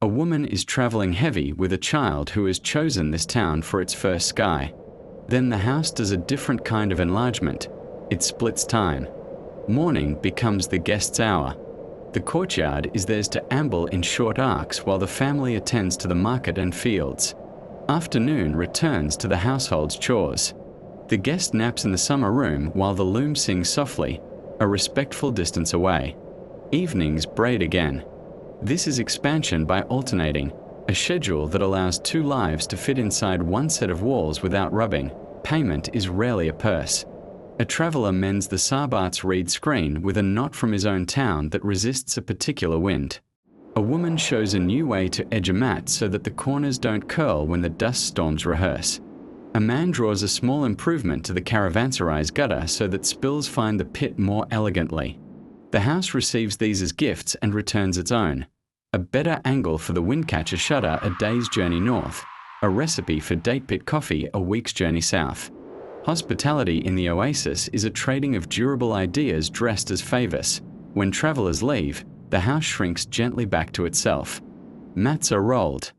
A woman is travelling heavy with a child who has chosen this town for its first sky. Then the house does a different kind of enlargement. It splits time. Morning becomes the guest's hour. The courtyard is theirs to amble in short arcs while the family attends to the market and fields. Afternoon returns to the household's chores. The guest naps in the summer room while the loom sings softly, a respectful distance away. Evenings braid again. This is expansion by alternating, a schedule that allows 2 lives to fit inside 1 set of walls without rubbing. Payment is rarely a purse. A traveller mends the Sarbat's reed screen with a knot from his own town that resists a particular wind. A woman shows a new way to edge a mat so that the corners don't curl when the dust storms rehearse. A man draws a small improvement to the caravanserai's gutter so that spills find the pit more elegantly. The house receives these as gifts and returns its own. A better angle for the windcatcher shutter a day's journey north. A recipe for date pit coffee a week's journey south. Hospitality in the Oasis is a trading of durable ideas dressed as favours. When travellers leave, the house shrinks gently back to itself. Mats are rolled.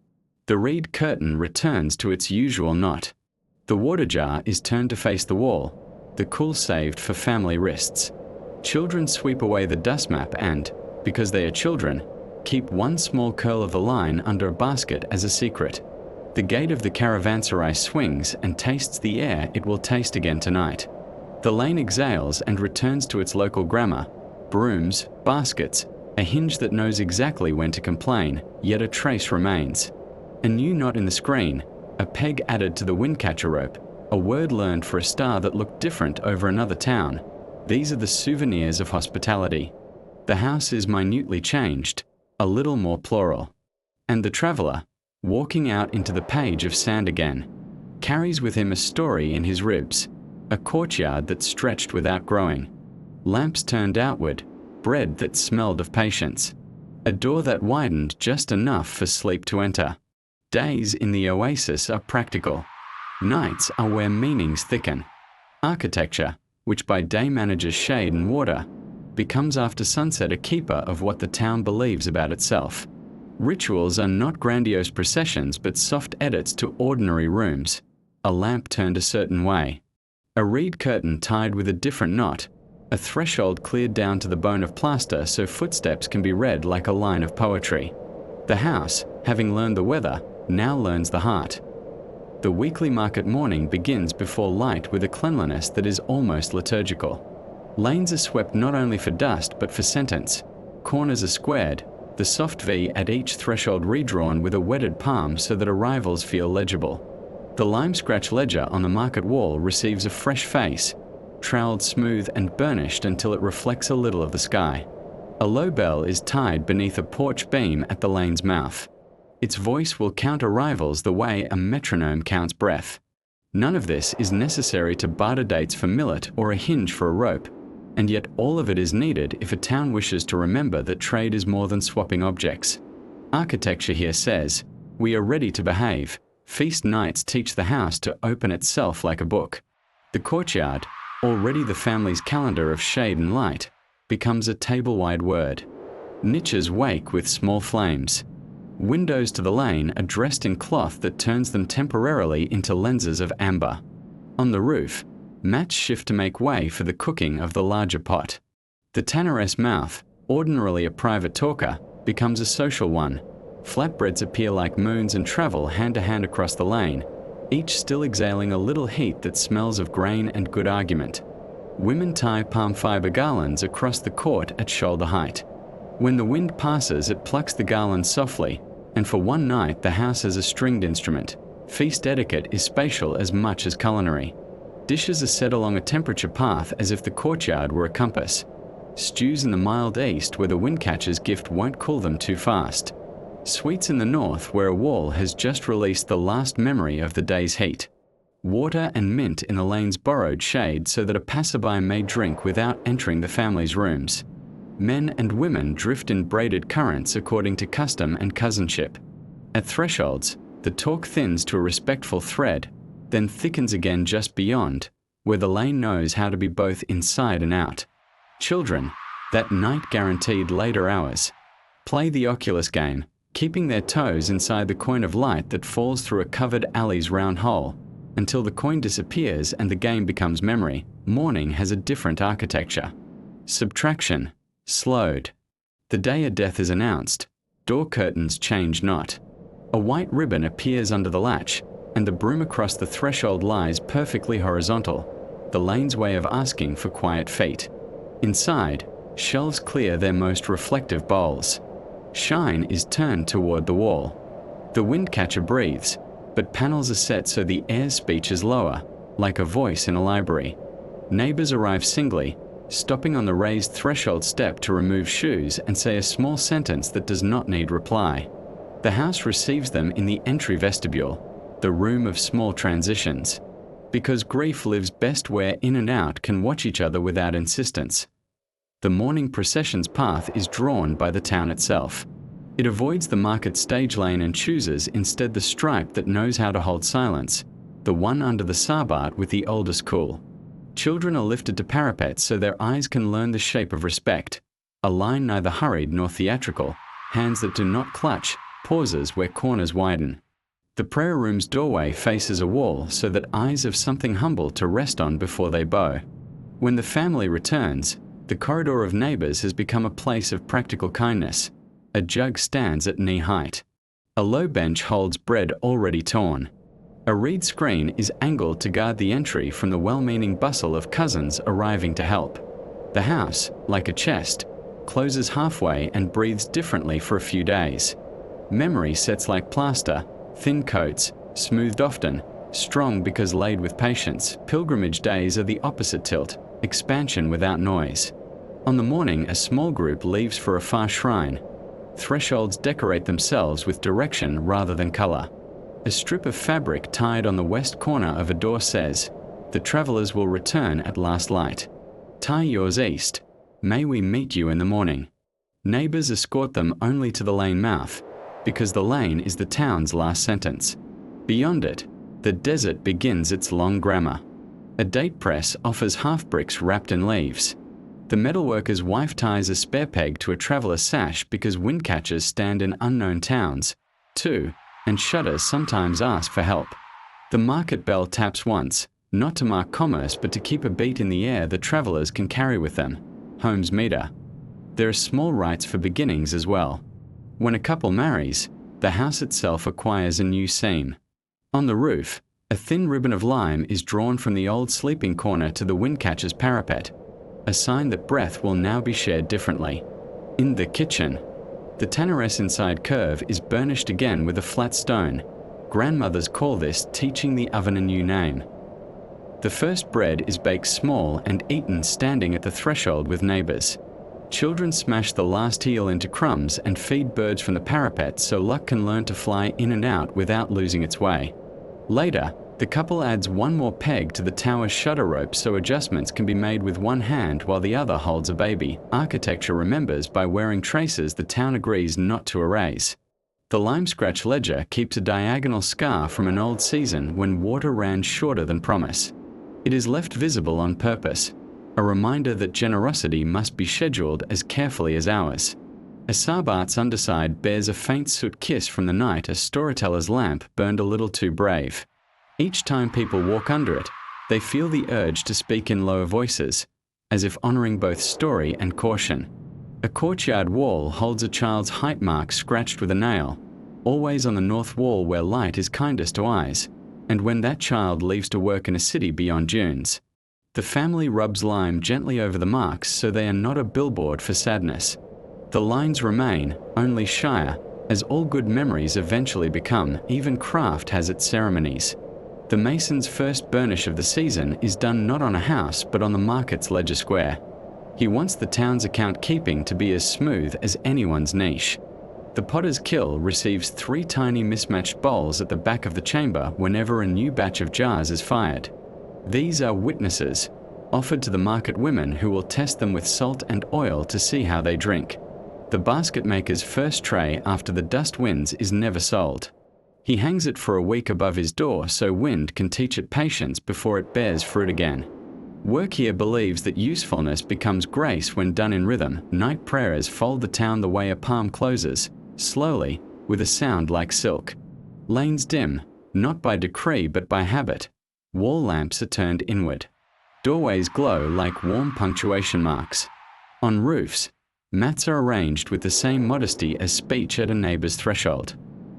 The reed curtain returns to its usual knot. The water jar is turned to face the wall, the cool saved for family wrists. Children sweep away the dust map and, because they are children, keep 1 small curl of the line under a basket as a secret. The gate of the caravanserai swings and tastes the air it will taste again tonight. The lane exhales and returns to its local grammar. Brooms, baskets, a hinge that knows exactly when to complain, yet a trace remains. A new knot in the screen, a peg added to the windcatcher rope, a word learned for a star that looked different over another town. These are the souvenirs of hospitality. The house is minutely changed. a little more plural. And the traveller, walking out into the page of sand again, carries with him a story in his ribs, a courtyard that stretched without growing, lamps turned outward, bread that smelled of patience, a door that widened just enough for sleep to enter. Days in the oasis are practical. Nights are where meanings thicken. Architecture, which by day manages shade and water, becomes after sunset a keeper of what the town believes about itself. Rituals are not grandiose processions but soft edits to ordinary rooms. A lamp turned a certain way, a reed curtain tied with a different knot, a threshold cleared down to the bone of plaster so footsteps can be read like a line of poetry. The house, having learned the weather, now learns the heart. The weekly market morning begins before light with a cleanliness that is almost liturgical. Lanes are swept not only for dust but for sentence. Corners are squared, the soft V at each threshold redrawn with a wetted palm so that arrivals feel legible. The lime-scratch ledger on the market wall receives a fresh face, troweled smooth and burnished until it reflects a little of the sky. A low bell is tied beneath a porch beam at the lane's mouth. Its voice will count arrivals the way a metronome counts breath. None of this is necessary to barter dates for millet or a hinge for a rope, and yet all of it is needed if a town wishes to remember that trade is more than swapping objects. Architecture here says, we are ready to behave. Feast nights teach the house to open itself like a book. The courtyard, already the family's calendar of shade and light, becomes a table-wide word. Niches wake with small flames. Windows to the lane are dressed in cloth that turns them temporarily into lenses of amber. On the roof, mats shift to make way for the cooking of the larger pot. The tanneress mouth, ordinarily a private talker, becomes a social one. Flatbreads appear like moons and travel hand-to-hand across the lane, each still exhaling a little heat that smells of grain and good argument. Women tie palm fiber garlands across the court at shoulder height. When the wind passes, it plucks the garland softly, and for one night the house has a stringed instrument. Feast etiquette is spatial as much as culinary. Dishes are set along a temperature path as if the courtyard were a compass. Stews in the mild east where the windcatchers' gift won't cool them too fast. Sweets in the north where a wall has just released the last memory of the day's heat. Water and mint in the lane's borrowed shade so that a passerby may drink without entering the family's rooms. Men and women drift in braided currents according to custom and cousinship. At thresholds, the talk thins to a respectful thread, then thickens again just beyond, where the lane knows how to be both inside and out. Children, that night-guaranteed later hours, play the Oculus game, keeping their toes inside the coin of light that falls through a covered alley's round hole, until the coin disappears and the game becomes memory. Morning has a different architecture. Subtraction, slowed. The day a death is announced, door curtains change not. A white ribbon appears under the latch, and the broom across the threshold lies perfectly horizontal, the lane's way of asking for quiet feet. Inside, shelves clear their most reflective bowls. Shine is turned toward the wall. The windcatcher breathes, but panels are set so the air's speech is lower, like a voice in a library. Neighbors arrive singly, stopping on the raised threshold step to remove shoes and say a small sentence that does not need reply. The house receives them in the entry vestibule, the room of small transitions, because grief lives best where in and out can watch each other without insistence. The morning procession's path is drawn by the town itself. It avoids the market stage lane and chooses instead the stripe that knows how to hold silence, the one under the sabbat with the oldest cool. Children are lifted to parapets so their eyes can learn the shape of respect, a line neither hurried nor theatrical, hands that do not clutch, pauses where corners widen. The prayer room's doorway faces a wall so that eyes have something humble to rest on before they bow. When the family returns, the corridor of neighbors has become a place of practical kindness. A jug stands at knee height. A low bench holds bread already torn. A reed screen is angled to guard the entry from the well-meaning bustle of cousins arriving to help. The house, like a chest, closes halfway and breathes differently for a few days. Memory sets like plaster, thin coats, smoothed often, strong because laid with patience. Pilgrimage days are the opposite tilt, expansion without noise. On the morning, a small group leaves for a far shrine. Thresholds decorate themselves with direction rather than color. A strip of fabric tied on the west corner of a door says, "The travelers will return at last light. Tie yours east. May we meet you in the morning." Neighbors escort them only to the lane mouth, because the lane is the town's last sentence. Beyond it, the desert begins its long grammar. A date press offers half bricks wrapped in leaves. The metalworker's wife ties a spare peg to a traveler's sash because windcatchers stand in unknown towns, too, and shutters sometimes ask for help. The market bell taps once, not to mark commerce but to keep a beat in the air that travelers can carry with them. Home's meter. There are small rites for beginnings as well. When a couple marries, the house itself acquires a new seam. On the roof, a thin ribbon of lime is drawn from the old sleeping corner to the windcatcher's parapet, a sign that breath will now be shared differently. In the kitchen, the tanneress inside curve is burnished again with a flat stone. Grandmothers call this teaching the oven a new name. The first bread is baked small and eaten standing at the threshold with neighbors. Children smash the last heel into crumbs and feed birds from the parapet so luck can learn to fly in and out without losing its way. Later, the couple adds one more peg to the tower's shutter rope so adjustments can be made with one hand while the other holds a baby. Architecture remembers by wearing traces the town agrees not to erase. The lime scratch ledger keeps a diagonal scar from an old season when water ran shorter than promise. It is left visible on purpose, a reminder that generosity must be scheduled as carefully as ours. A Sabart's underside bears a faint soot kiss from the night a storyteller's lamp burned a little too brave. Each time people walk under it, they feel the urge to speak in lower voices, as if honoring both story and caution. A courtyard wall holds a child's height mark scratched with a nail, always on the north wall where light is kindest to eyes, and when that child leaves to work in a city beyond dunes. The family rubs lime gently over the marks so they are not a billboard for sadness. The lines remain, only shyer, as all good memories eventually become. Even craft has its ceremonies. The mason's first burnish of the season is done not on a house but on the market's ledger square. He wants the town's account keeping to be as smooth as anyone's niche. The potter's kill receives 3 tiny mismatched bowls at the back of the chamber whenever a new batch of jars is fired. These are witnesses, offered to the market women who will test them with salt and oil to see how they drink. The basket maker's first tray after the dust wins is never sold. He hangs it for a week above his door so wind can teach it patience before it bears fruit again. Work here believes that usefulness becomes grace when done in rhythm. Night prayers fold the town the way a palm closes, slowly, with a sound like silk. Lanes dim, not by decree but by habit. Wall lamps are turned inward. Doorways glow like warm punctuation marks. On roofs, mats are arranged with the same modesty as speech at a neighbor's threshold.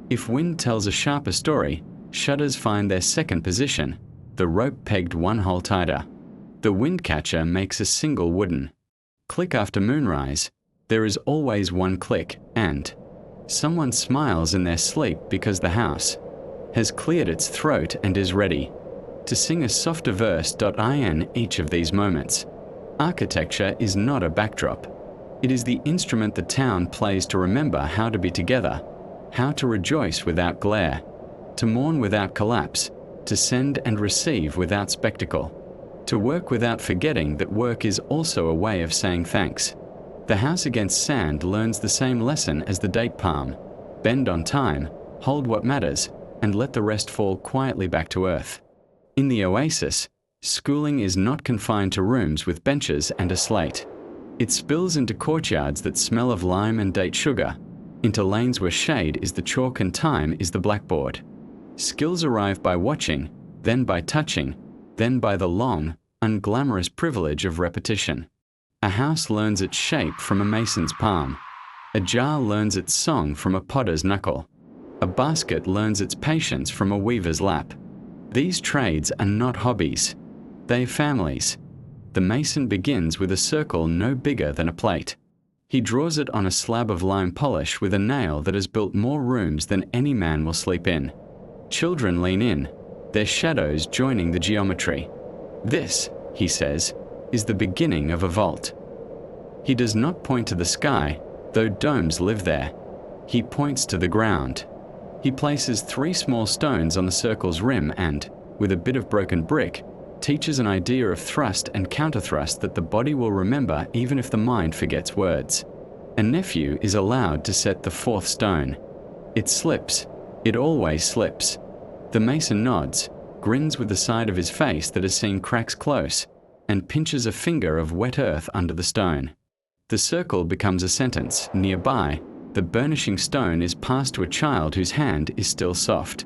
If wind tells a sharper story, shutters find their second position, the rope pegged one hole tighter. The windcatcher makes a single wooden click after moonrise. There is always one click, and someone smiles in their sleep because the house has cleared its throat and is ready to sing a softer verse. In each of these moments, architecture is not a backdrop. It is the instrument the town plays to remember how to be together, how to rejoice without glare, to mourn without collapse, to send and receive without spectacle, to work without forgetting that work is also a way of saying thanks. The house against sand learns the same lesson as the date palm. Bend on time, hold what matters, and let the rest fall quietly back to earth. In the Oasis, schooling is not confined to rooms with benches and a slate. It spills into courtyards that smell of lime and date sugar, into lanes where shade is the chalk and time is the blackboard. Skills arrive by watching, then by touching, then by the long, unglamorous privilege of repetition. A house learns its shape from a mason's palm. A jar learns its song from a potter's knuckle. A basket learns its patience from a weaver's lap. These trades are not hobbies. They are families. The mason begins with a circle no bigger than a plate. He draws it on a slab of lime polish with a nail that has built more rooms than any man will sleep in. Children lean in, their shadows joining the geometry. This, he says, is the beginning of a vault. He does not point to the sky, though domes live there. He points to the ground. He places 3 small stones on the circle's rim and, with a bit of broken brick, teaches an idea of thrust and counterthrust that the body will remember even if the mind forgets words. A nephew is allowed to set the 4th stone. It slips. It always slips. The mason nods, grins with the side of his face that has seen cracks close, and pinches a finger of wet earth under the stone. The circle becomes a sentence. Nearby, the burnishing stone is passed to a child whose hand is still soft.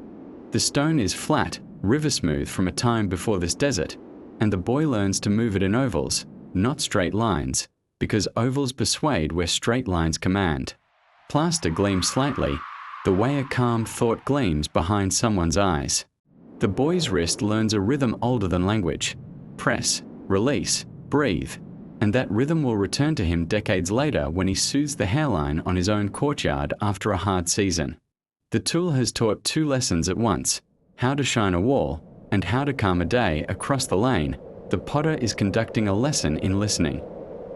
The stone is flat, river smooth from a time before this desert, and the boy learns to move it in ovals, not straight lines, because ovals persuade where straight lines command. Plaster gleams slightly, the way a calm thought gleams behind someone's eyes. The boy's wrist learns a rhythm older than language. Press, release, breathe, and that rhythm will return to him decades later when he soothes the hairline on his own courtyard after a hard season. The tool has taught 2 lessons at once: how to shine a wall and how to calm a day. Across the lane, the potter is conducting a lesson in listening.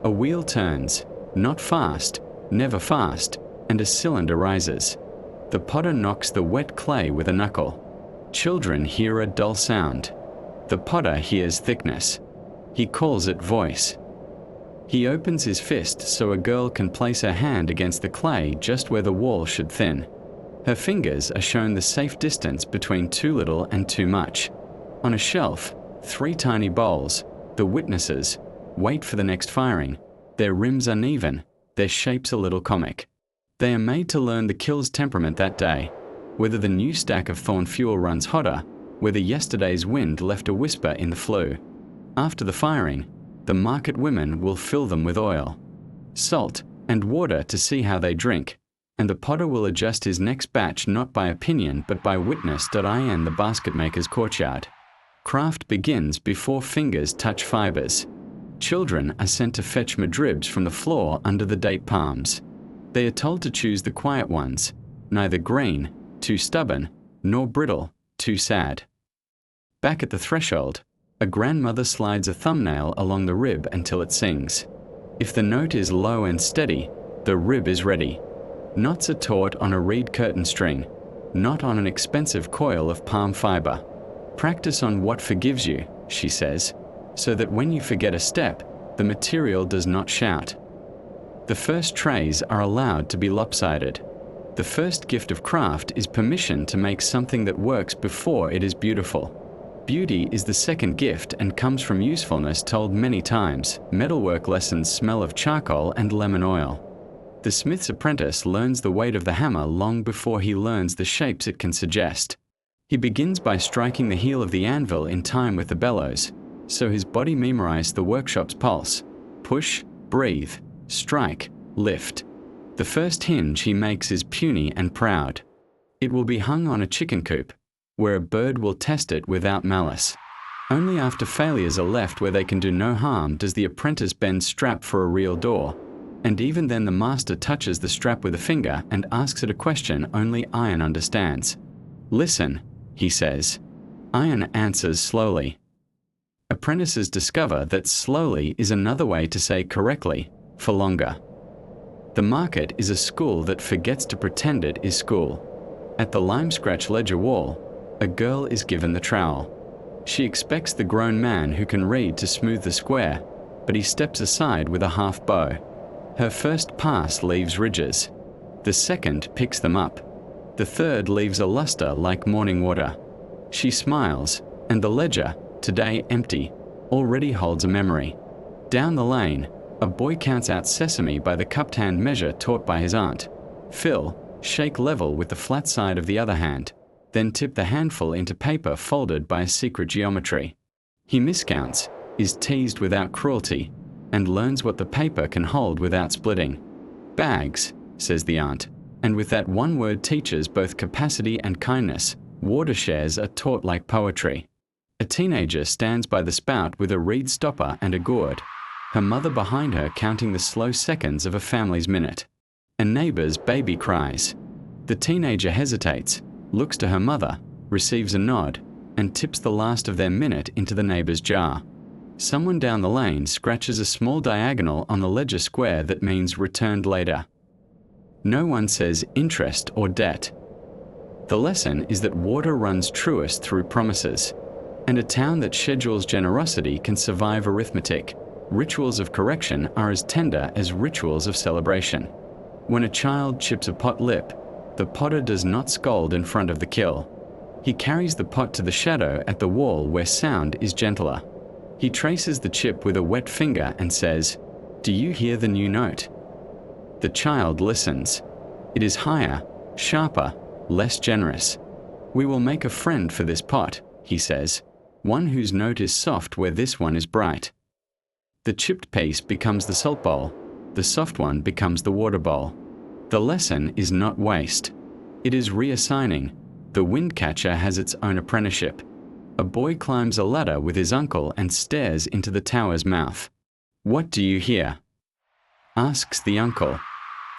A wheel turns, not fast, never fast, and a cylinder rises. The potter knocks the wet clay with a knuckle. Children hear a dull sound. The potter hears thickness. He calls it voice. He opens his fist so a girl can place her hand against the clay just where the wall should thin. Her fingers are shown the safe distance between too little and too much. On a shelf, 3 tiny bowls, the witnesses, wait for the next firing. Their rims uneven, their shapes a little comic. They are made to learn the kill's temperament that day, whether the new stack of thorn fuel runs hotter, whether yesterday's wind left a whisper in the flue. After the firing, the market women will fill them with oil, salt, and water to see how they drink, and the potter will adjust his next batch not by opinion but by witness.in the basket maker's courtyard. Craft begins before fingers touch fibers. Children are sent to fetch madribs from the floor under the date palms. They are told to choose the quiet ones, neither green, too stubborn, nor brittle, too sad. Back at the threshold, a grandmother slides a thumbnail along the rib until it sings. If the note is low and steady, the rib is ready. Knots are taught on a reed curtain string, not on an expensive coil of palm fiber. Practice on what forgives you, she says, so that when you forget a step, the material does not shout. The first trays are allowed to be lopsided. The first gift of craft is permission to make something that works before it is beautiful. Beauty is the second gift and comes from usefulness told many times. Metalwork lessons smell of charcoal and lemon oil. The smith's apprentice learns the weight of the hammer long before he learns the shapes it can suggest. He begins by striking the heel of the anvil in time with the bellows, so his body memorized the workshop's pulse. Push, breathe, strike, lift. The first hinge he makes is puny and proud. It will be hung on a chicken coop, where a bird will test it without malice. Only after failures are left where they can do no harm does the apprentice bend strap for a real door, and even then the master touches the strap with a finger and asks it a question only iron understands. Listen, he says. Iron answers slowly. Apprentices discover that slowly is another way to say correctly, for longer. The market is a school that forgets to pretend it is school. At the lime scratch ledger wall, a girl is given the trowel. She expects the grown man who can read to smooth the square, but he steps aside with a half bow. Her first pass leaves ridges. The second picks them up. The third leaves a luster like morning water. She smiles, and the ledger, today empty, already holds a memory. Down the lane, a boy counts out sesame by the cupped hand measure taught by his aunt. Fill, shake level with the flat side of the other hand, then tip the handful into paper folded by a secret geometry. He miscounts, is teased without cruelty, and learns what the paper can hold without splitting. Bags, says the aunt, and with that one word teaches both capacity and kindness. Water shares are taught like poetry. A teenager stands by the spout with a reed stopper and a gourd, her mother behind her counting the slow seconds of a family's minute. A neighbor's baby cries. The teenager hesitates, looks to her mother, receives a nod, and tips the last of their minute into the neighbor's jar. Someone down the lane scratches a small diagonal on the ledger square that means returned later. No one says interest or debt. The lesson is that water runs truest through promises, and a town that schedules generosity can survive arithmetic. Rituals of correction are as tender as rituals of celebration. When a child chips a pot lip, the potter does not scold in front of the kill. He carries the pot to the shadow at the wall where sound is gentler. He traces the chip with a wet finger and says, "Do you hear the new note?" The child listens. It is higher, sharper, less generous. "We will make a friend for this pot," he says, "one whose note is soft where this one is bright." The chipped piece becomes the salt bowl. The soft one becomes the water bowl. The lesson is not waste. It is reassigning. The windcatcher has its own apprenticeship. A boy climbs a ladder with his uncle and stares into the tower's mouth. "What do you hear?" asks the uncle.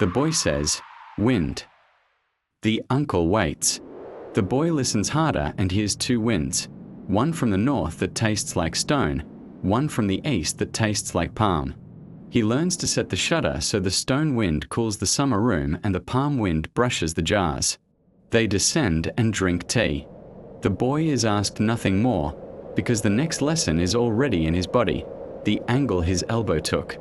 The boy says, "Wind." The uncle waits. The boy listens harder and hears two winds, one from the north that tastes like stone, one from the east that tastes like palm. He learns to set the shutter so the stone wind cools the summer room and the palm wind brushes the jars. They descend and drink tea. The boy is asked nothing more, because the next lesson is already in his body, the angle his elbow took.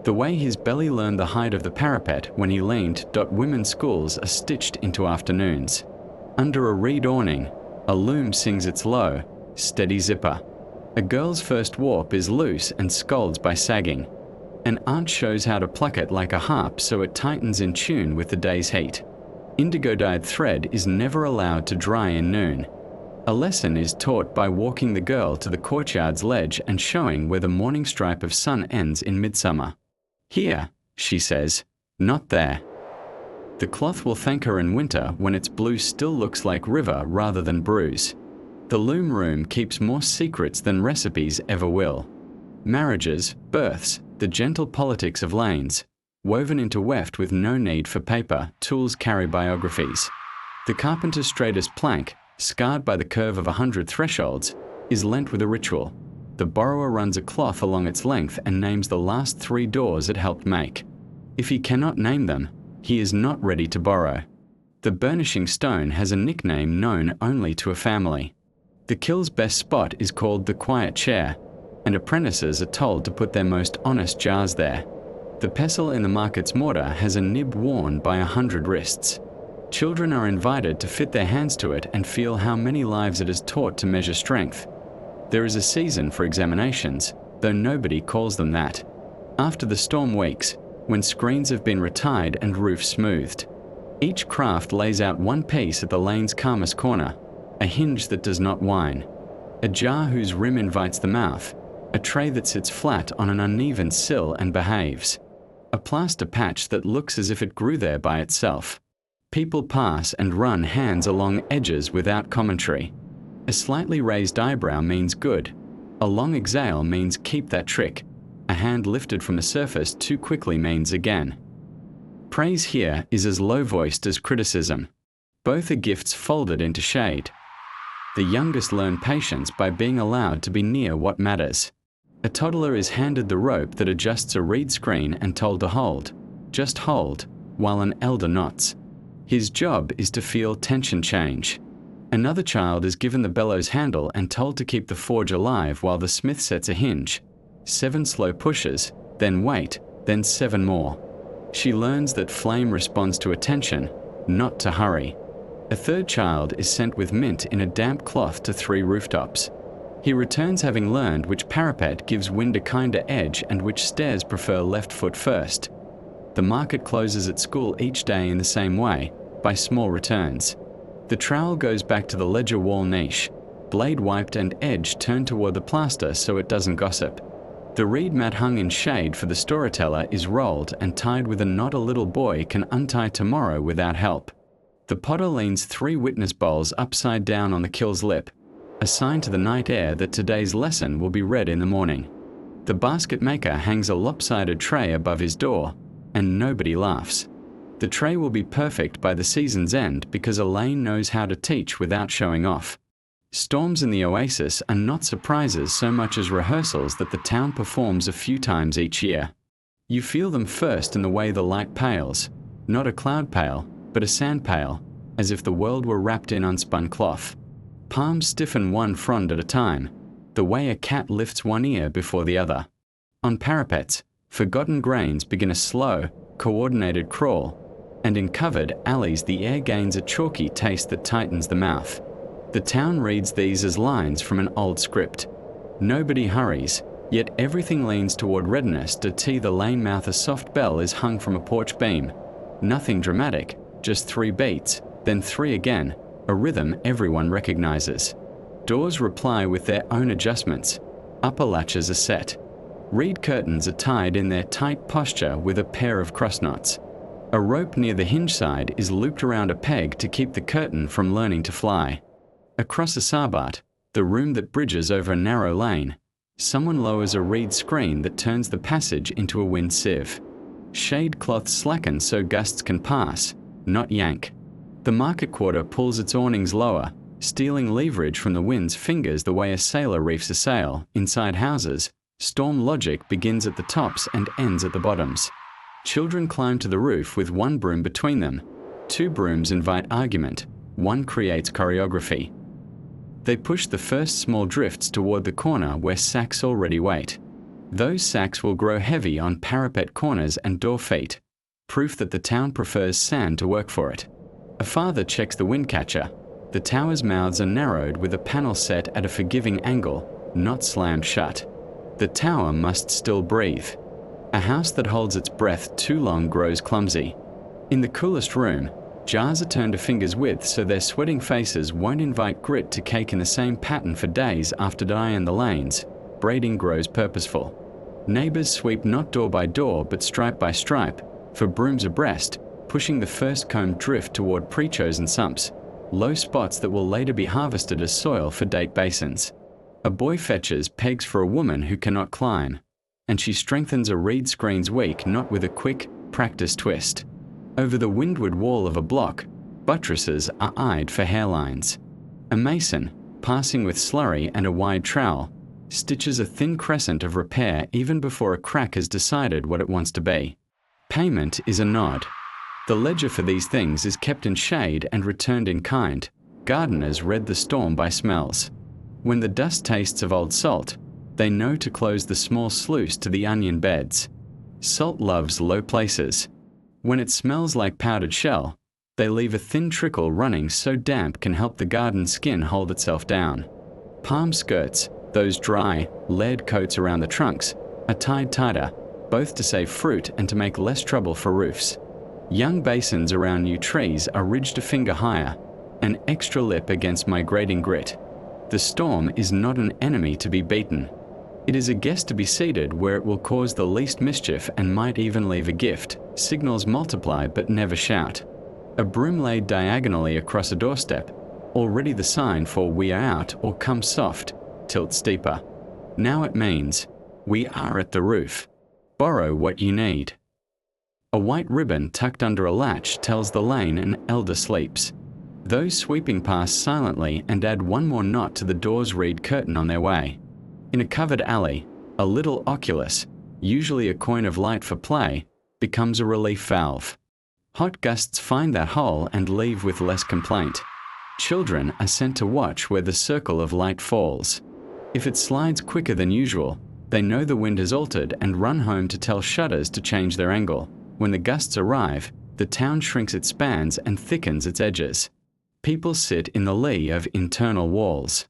The way his belly learned the height of the parapet when he leaned. Women's schools are stitched into afternoons. Under a reed awning, a loom sings its low, steady zipper. A girl's first warp is loose and scolds by sagging. An aunt shows how to pluck it like a harp so it tightens in tune with the day's heat. Indigo-dyed thread is never allowed to dry in noon. A lesson is taught by walking the girl to the courtyard's ledge and showing where the morning stripe of sun ends in midsummer. "Here," she says, "not there." The cloth will thank her in winter when its blue still looks like river rather than bruise. The loom room keeps more secrets than recipes ever will. Marriages, births, the gentle politics of lanes, woven into weft with no need for paper, tools carry biographies. The carpenter's straightest plank, scarred by the curve of 100 thresholds, is lent with a ritual. The borrower runs a cloth along its length and names the last 3 doors it helped make. If he cannot name them, he is not ready to borrow. The burnishing stone has a nickname known only to a family. The kill's best spot is called the quiet chair, and apprentices are told to put their most honest jars there. The pestle in the market's mortar has a nib worn by 100 wrists. Children are invited to fit their hands to it and feel how many lives it has taught to measure strength. There is a season for examinations, though nobody calls them that. After the storm weeks, when screens have been retied and roofs smoothed, each craft lays out one piece at the lane's calmest corner, a hinge that does not whine, a jar whose rim invites the mouth, a tray that sits flat on an uneven sill and behaves, a plaster patch that looks as if it grew there by itself. People pass and run hands along edges without commentary. A slightly raised eyebrow means good. A long exhale means keep that trick. A hand lifted from the surface too quickly means again. Praise here is as low-voiced as criticism. Both are gifts folded into shade. The youngest learn patience by being allowed to be near what matters. A toddler is handed the rope that adjusts a reed screen and told to hold, just hold, while an elder knots. His job is to feel tension change. Another child is given the bellows handle and told to keep the forge alive while the smith sets a hinge. 7 slow pushes, then wait, then 7 more. She learns that flame responds to attention, not to hurry. A third child is sent with mint in a damp cloth to 3 rooftops. He returns having learned which parapet gives wind a kinder edge and which stairs prefer left foot first. The market closes at school each day in the same way, by small returns. The trowel goes back to the ledger wall niche, blade wiped and edge turned toward the plaster so it doesn't gossip. The reed mat hung in shade for the storyteller is rolled and tied with a knot a little boy can untie tomorrow without help. The potter leans 3 witness bowls upside down on the kill's lip, a sign to the night air that today's lesson will be read in the morning. The basket maker hangs a lopsided tray above his door, and nobody laughs. The tray will be perfect by the season's end because Elaine knows how to teach without showing off. Storms in the Oasis are not surprises so much as rehearsals that the town performs a few times each year. You feel them first in the way the light pales. Not a cloud pail, but a sand pail, as if the world were wrapped in unspun cloth. Palms stiffen one frond at a time, the way a cat lifts one ear before the other. On parapets, forgotten grains begin a slow, coordinated crawl, and in covered alleys the air gains a chalky taste that tightens the mouth. The town reads these as lines from an old script. Nobody hurries, yet everything leans toward readiness to tee the lane mouth. A soft bell is hung from a porch beam. Nothing dramatic, just 3 beats, then 3 again, a rhythm everyone recognizes. Doors reply with their own adjustments. Upper latches are set. Reed curtains are tied in their tight posture with a pair of cross knots. A rope near the hinge side is looped around a peg to keep the curtain from learning to fly. Across a sabat, the room that bridges over a narrow lane, someone lowers a reed screen that turns the passage into a wind sieve. Shade cloths slacken so gusts can pass, not yank. The market quarter pulls its awnings lower, stealing leverage from the wind's fingers the way a sailor reefs a sail. Inside houses, storm logic begins at the tops and ends at the bottoms. Children climb to the roof with 1 broom between them. 2 brooms invite argument. 1 creates choreography. They push the first small drifts toward the corner where sacks already wait. Those sacks will grow heavy on parapet corners and door feet, proof that the town prefers sand to work for it. A father checks the windcatcher. The tower's mouths are narrowed with a panel set at a forgiving angle, not slammed shut. The tower must still breathe. A house that holds its breath too long grows clumsy. In the coolest room, jars are turned to finger's width so their sweating faces won't invite grit to cake in the same pattern for days after dye in the lanes. Braiding grows purposeful. Neighbors sweep not door by door but stripe by stripe, for brooms abreast, pushing the first combed drift toward pre-chosen sumps, low spots that will later be harvested as soil for date basins. A boy fetches pegs for a woman who cannot climb, and she strengthens a reed screen's weak knot with a quick, practiced twist. Over the windward wall of a block, buttresses are eyed for hairlines. A mason, passing with slurry and a wide trowel, stitches a thin crescent of repair even before a crack has decided what it wants to be. Payment is a nod. The ledger for these things is kept in shade and returned in kind. Gardeners read the storm by smells. When the dust tastes of old salt, they know to close the small sluice to the onion beds. Salt loves low places. When it smells like powdered shell, they leave a thin trickle running so damp can help the garden skin hold itself down. Palm skirts, those dry, layered coats around the trunks, are tied tighter, both to save fruit and to make less trouble for roofs. Young basins around new trees are ridged a finger higher, an extra lip against migrating grit. The storm is not an enemy to be beaten. It is a guest to be seated where it will cause the least mischief and might even leave a gift. Signals multiply but never shout. A broom laid diagonally across a doorstep, already the sign for we are out or come soft, tilt steeper. Now it means, we are at the roof. Borrow what you need. A white ribbon tucked under a latch tells the lane an elder sleeps. Those sweeping past silently and add 1 more knot to the door's reed curtain on their way. In a covered alley, a little oculus, usually a coin of light for play, becomes a relief valve. Hot gusts find that hole and leave with less complaint. Children are sent to watch where the circle of light falls. If it slides quicker than usual, they know the wind has altered and run home to tell shutters to change their angle. When the gusts arrive, the town shrinks its spans and thickens its edges. People sit in the lee of internal walls.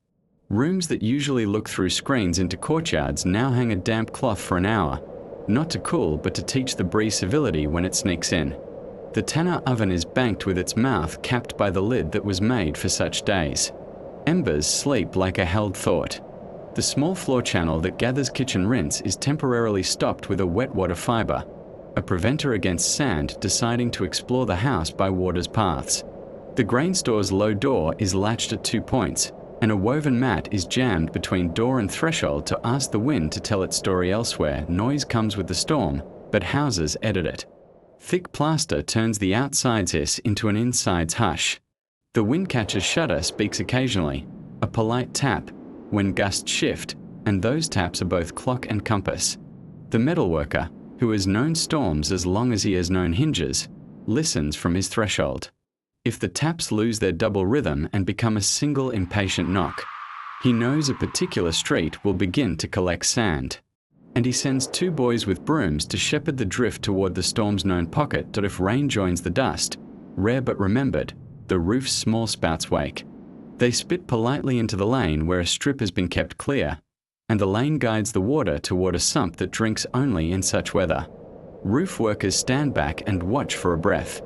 Rooms that usually look through screens into courtyards now hang a damp cloth for an hour, not to cool but to teach the breeze civility when it sneaks in. The tanner oven is banked with its mouth capped by the lid that was made for such days. Embers sleep like a held thought. The small floor channel that gathers kitchen rinse is temporarily stopped with a wet water fibre, a preventer against sand deciding to explore the house by water's paths. The grain store's low door is latched at 2 points, and a woven mat is jammed between door and threshold to ask the wind to tell its story elsewhere. Noise comes with the storm, but houses edit it. Thick plaster turns the outside's hiss into an inside's hush. The windcatcher's shutter speaks occasionally, a polite tap, when gusts shift, and those taps are both clock and compass. The metalworker, who has known storms as long as he has known hinges, listens from his threshold. If the taps lose their double rhythm and become a single impatient knock, he knows a particular street will begin to collect sand. And he sends 2 boys with brooms to shepherd the drift toward the storm's known pocket that if rain joins the dust, rare but remembered, the roof's small spouts wake. They spit politely into the lane where a strip has been kept clear, and the lane guides the water toward a sump that drinks only in such weather. Roof workers stand back and watch for a breath.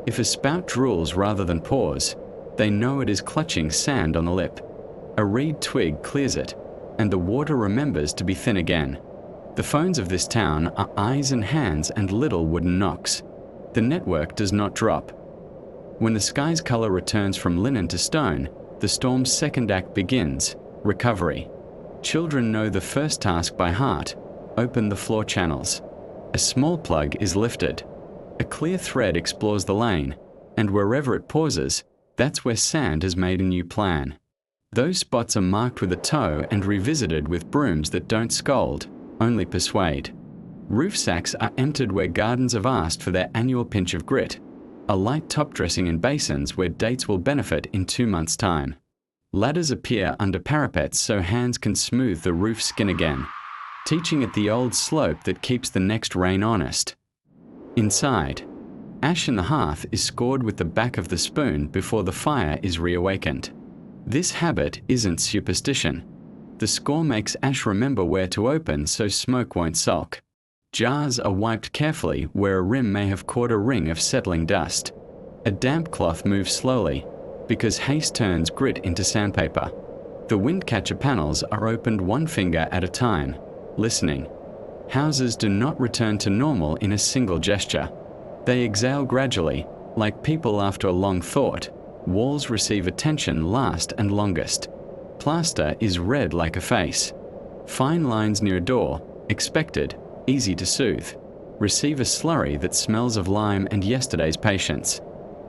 If a spout drools rather than pours, they know it is clutching sand on the lip. A reed twig clears it, and the water remembers to be thin again. The phones of this town are eyes and hands and little wooden knocks. The network does not drop. When the sky's color returns from linen to stone, the storm's second act begins, recovery. Children know the first task by heart: open the floor channels. A small plug is lifted. A clear thread explores the lane, and wherever it pauses, that's where sand has made a new plan. Those spots are marked with a toe and revisited with brooms that don't scold, only persuade. Roof sacks are emptied where gardens have asked for their annual pinch of grit, a light top dressing in basins where dates will benefit in 2 months' time. Ladders appear under parapets so hands can smooth the roof skin again, teaching it the old slope that keeps the next rain honest. Inside, ash in the hearth is scored with the back of the spoon before the fire is reawakened. This habit isn't superstition. The score makes ash remember where to open so smoke won't sulk. Jars are wiped carefully where a rim may have caught a ring of settling dust. A damp cloth moves slowly, because haste turns grit into sandpaper. The windcatcher panels are opened 1 finger at a time, listening. Houses do not return to normal in a single gesture. They exhale gradually, like people after a long thought. Walls receive attention last and longest. Plaster is red like a face. Fine lines near a door, expected, easy to soothe, receive a slurry that smells of lime and yesterday's patience.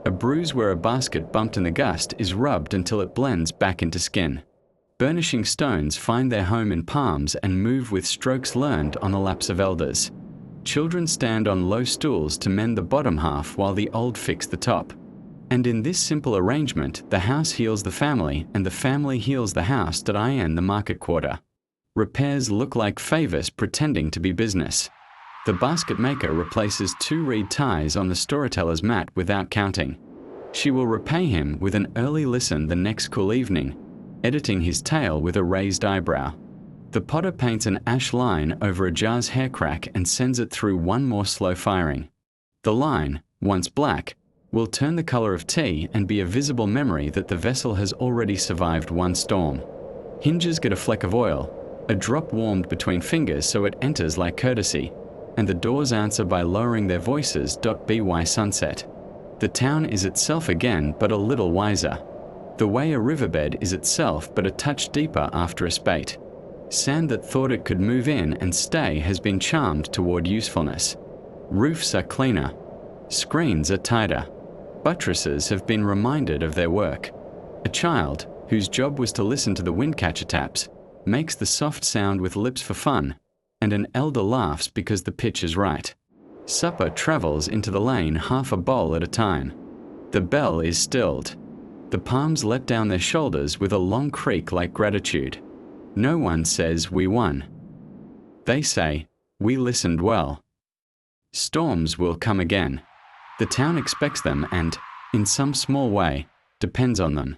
A bruise where a basket bumped in the gust is rubbed until it blends back into skin. Burnishing stones find their home in palms and move with strokes learned on the laps of elders. Children stand on low stools to mend the bottom half while the old fix the top. And in this simple arrangement, the house heals the family and the family heals the house that I am the market quarter. Repairs look like favors pretending to be business. The basket maker replaces 2 reed ties on the storyteller's mat without counting. She will repay him with an early listen the next cool evening, editing his tale with a raised eyebrow. The potter paints an ash line over a jar's hair crack and sends it through 1 more slow firing. The line, once black, will turn the color of tea and be a visible memory that the vessel has already survived 1 storm. Hinges get a fleck of oil, a drop warmed between fingers so it enters like courtesy, and the doors answer by lowering their voices. By sunset. The town is itself again, but a little wiser. The way a riverbed is itself but a touch deeper after a spate. Sand that thought it could move in and stay has been charmed toward usefulness. Roofs are cleaner. Screens are tighter. Buttresses have been reminded of their work. A child, whose job was to listen to the windcatcher taps, makes the soft sound with lips for fun, and an elder laughs because the pitch is right. Supper travels into the lane half a bowl at a time. The bell is stilled. The palms let down their shoulders with a long creak like gratitude. No one says we won. They say, we listened well. Storms will come again. The town expects them and, in some small way, depends on them.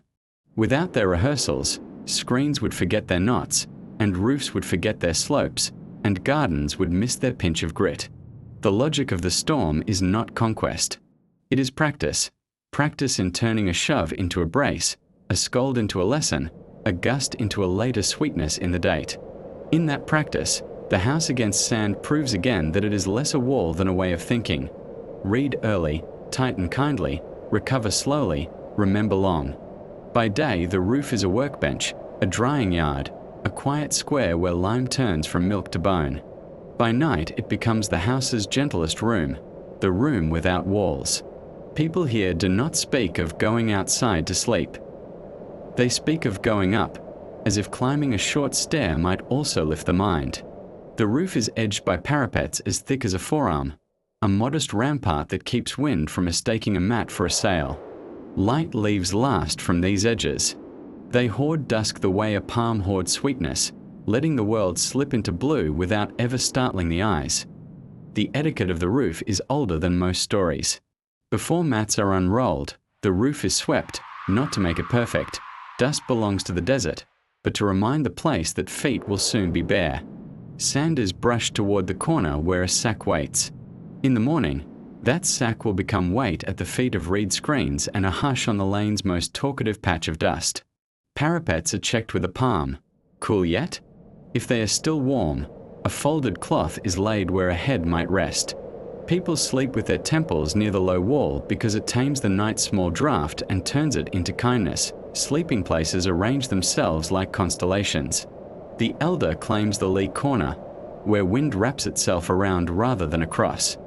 Without their rehearsals, screens would forget their knots, and roofs would forget their slopes, and gardens would miss their pinch of grit. The logic of the storm is not conquest. It is practice. Practice in turning a shove into a brace, a scold into a lesson, a gust into a later sweetness in the date. In that practice, the house against sand proves again that it is less a wall than a way of thinking. Read early, tighten kindly, recover slowly, remember long. By day, the roof is a workbench, a drying yard, a quiet square where lime turns from milk to bone. By night, it becomes the house's gentlest room, the room without walls. People here do not speak of going outside to sleep. They speak of going up, as if climbing a short stair might also lift the mind. The roof is edged by parapets as thick as a forearm. a modest rampart that keeps wind from mistaking a mat for a sail. Light leaves last from these edges. They hoard dusk the way a palm hoards sweetness, letting the world slip into blue without ever startling the eyes. The etiquette of the roof is older than most stories. Before mats are unrolled, the roof is swept, not to make it perfect. Dust belongs to the desert, but to remind the place that feet will soon be bare. Sand is brushed toward the corner where a sack waits. In the morning, that sack will become weight at the feet of reed screens and a hush on the lane's most talkative patch of dust. Parapets are checked with a palm. Cool yet? If they are still warm, a folded cloth is laid where a head might rest. People sleep with their temples near the low wall because it tames the night's small draft and turns it into kindness. Sleeping places arrange themselves like constellations. The elder claims the lee corner, where wind wraps itself around rather than across.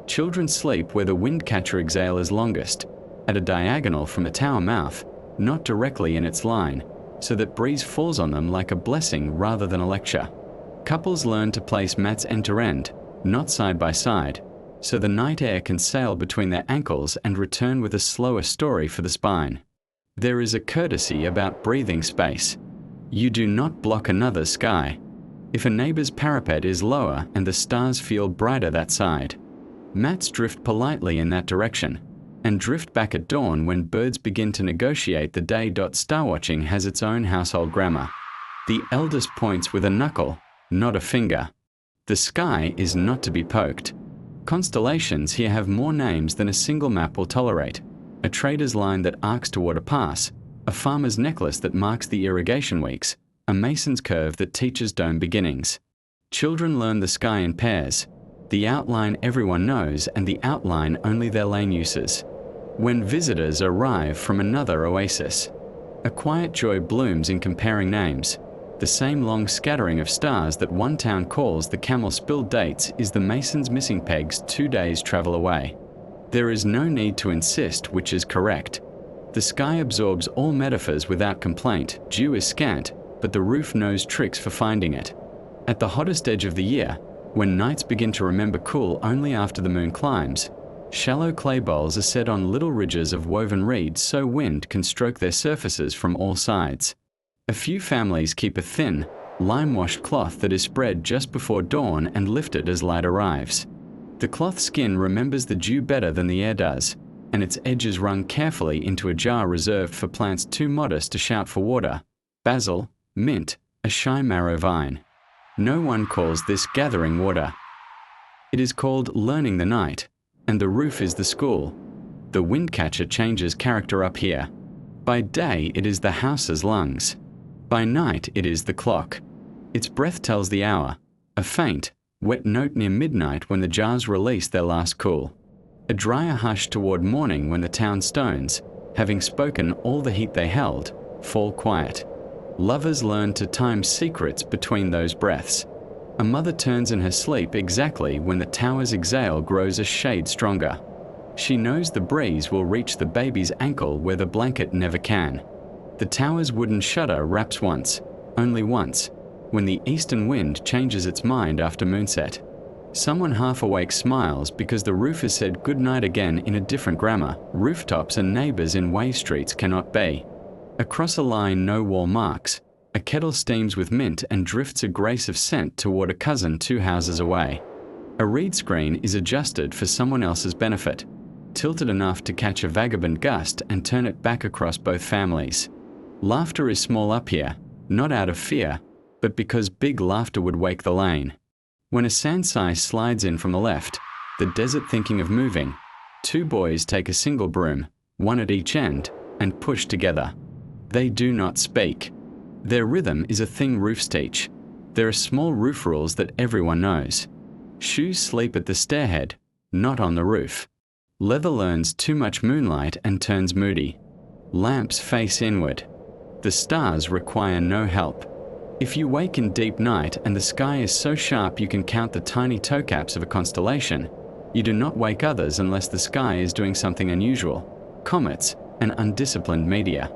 Children sleep where the windcatcher exhale is longest, at a diagonal from the tower mouth, not directly in its line, so that breeze falls on them like a blessing rather than a lecture. Couples learn to place mats end to end, not side by side, so the night air can sail between their ankles and return with a slower story for the spine. There is a courtesy about breathing space. You do not block another's sky. If a neighbor's parapet is lower and the stars feel brighter that side, mats drift politely in that direction, and drift back at dawn when birds begin to negotiate the day. Star watching has its own household grammar. The eldest points with a knuckle, not a finger. The sky is not to be poked. Constellations here have more names than a single map will tolerate. A trader's line that arcs toward a pass, a farmer's necklace that marks the irrigation weeks, a mason's curve that teaches dome beginnings. Children learn the sky in pairs. The outline everyone knows and the outline only their lane uses. When visitors arrive from another oasis, a quiet joy blooms in comparing names. The same long scattering of stars that one town calls the camel-spilled dates is the mason's missing pegs 2 days' travel away. There is no need to insist which is correct. The sky absorbs all metaphors without complaint. Dew is scant, but the roof knows tricks for finding it. At the hottest edge of the year, when nights begin to remember cool only after the moon climbs, shallow clay bowls are set on little ridges of woven reed so wind can stroke their surfaces from all sides. A few families keep a thin, lime-washed cloth that is spread just before dawn and lifted as light arrives. The cloth skin remembers the dew better than the air does, and its edges wrung carefully into a jar reserved for plants too modest to shout for water: basil, mint, a shy marrow vine. No one calls this gathering water. It is called learning the night, and the roof is the school. The windcatcher changes character up here. By day it is the house's lungs. By night it is the clock. Its breath tells the hour, a faint, wet note near midnight when the jars release their last cool. A drier hush toward morning when the town stones, having spoken all the heat they held, fall quiet. Lovers learn to time secrets between those breaths. A mother turns in her sleep exactly when the tower's exhale grows a shade stronger. She knows the breeze will reach the baby's ankle where the blanket never can. The tower's wooden shutter raps once, only once, when the eastern wind changes its mind after moonset. Someone half awake smiles because the roof has said good night again in a different grammar. Rooftops and neighbors in way streets cannot be. Across a line no wall marks, a kettle steams with mint and drifts a grace of scent toward a cousin 2 houses away. A reed screen is adjusted for someone else's benefit, tilted enough to catch a vagabond gust and turn it back across both families. Laughter is small up here, not out of fear, but because big laughter would wake the lane. When a sandsai slides in from the left, the desert thinking of moving, 2 boys take a single broom, one at each end, and push together. They do not speak. Their rhythm is a thing roofs teach. There are small roof rules that everyone knows. Shoes sleep at the stairhead, not on the roof. Leather learns too much moonlight and turns moody. Lamps face inward. The stars require no help. If you wake in deep night and the sky is so sharp you can count the tiny toe caps of a constellation, you do not wake others unless the sky is doing something unusual. Comets and undisciplined media.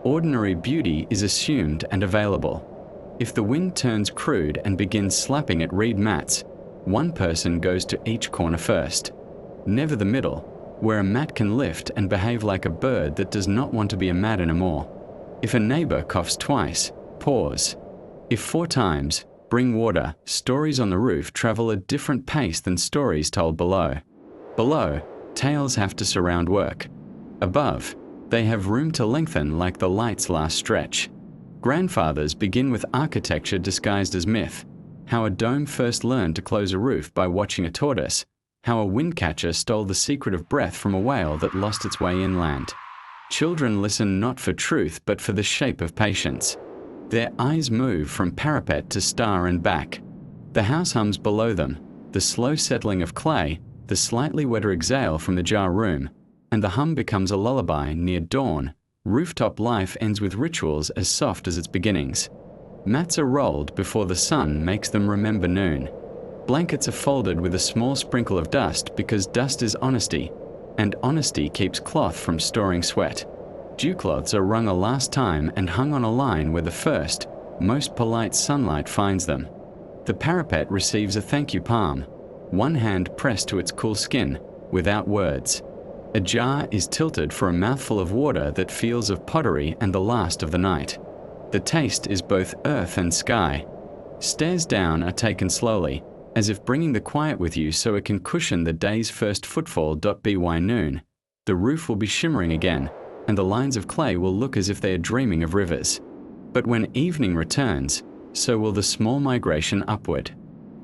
Ordinary beauty is assumed and available. If the wind turns crude and begins slapping at reed mats, one person goes to each corner first. never the middle, where a mat can lift and behave like a bird that does not want to be a mat anymore. If a neighbor coughs twice, pause. If 4 times, bring water. Stories on the roof travel a different pace than stories told below. Below, tales have to surround work. Above, they have room to lengthen like the light's last stretch. Grandfathers begin with architecture disguised as myth. How a dome first learned to close a roof by watching a tortoise. How a windcatcher stole the secret of breath from a whale that lost its way inland. Children listen not for truth but for the shape of patience. Their eyes move from parapet to star and back. The house hums below them, the slow settling of clay, the slightly wetter exhale from the jar room, and the hum becomes a lullaby near dawn. Rooftop life ends with rituals as soft as its beginnings. Mats are rolled before the sun makes them remember noon. Blankets are folded with a small sprinkle of dust because dust is honesty, and honesty keeps cloth from storing sweat. Dewcloths are wrung a last time and hung on a line where the first, most polite sunlight finds them. The parapet receives a thank you palm, one hand pressed to its cool skin, without words. A jar is tilted for a mouthful of water that feels of pottery and the last of the night. The taste is both earth and sky. Stairs down are taken slowly, as if bringing the quiet with you so it can cushion the day's first footfall. By noon, the roof will be shimmering again, and the lines of clay will look as if they are dreaming of rivers. But when evening returns, so will the small migration upward.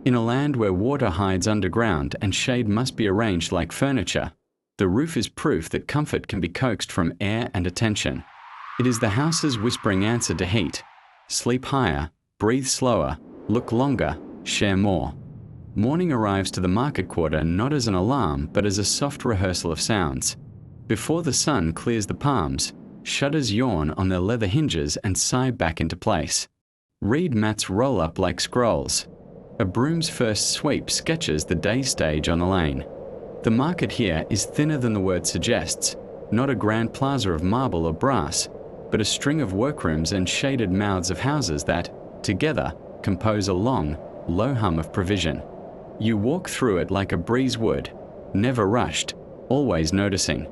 In a land where water hides underground and shade must be arranged like furniture, the roof is proof that comfort can be coaxed from air and attention. It is the house's whispering answer to heat. Sleep higher, breathe slower, look longer, share more. Morning arrives to the market quarter not as an alarm but as a soft rehearsal of sounds. Before the sun clears the palms, shutters yawn on their leather hinges and sigh back into place. Reed mats roll up like scrolls. A broom's first sweep sketches the day stage on the lane. The market here is thinner than the word suggests, not a grand plaza of marble or brass, but a string of workrooms and shaded mouths of houses that, together, compose a long, low hum of provision. You walk through it like a breeze would, never rushed, always noticing.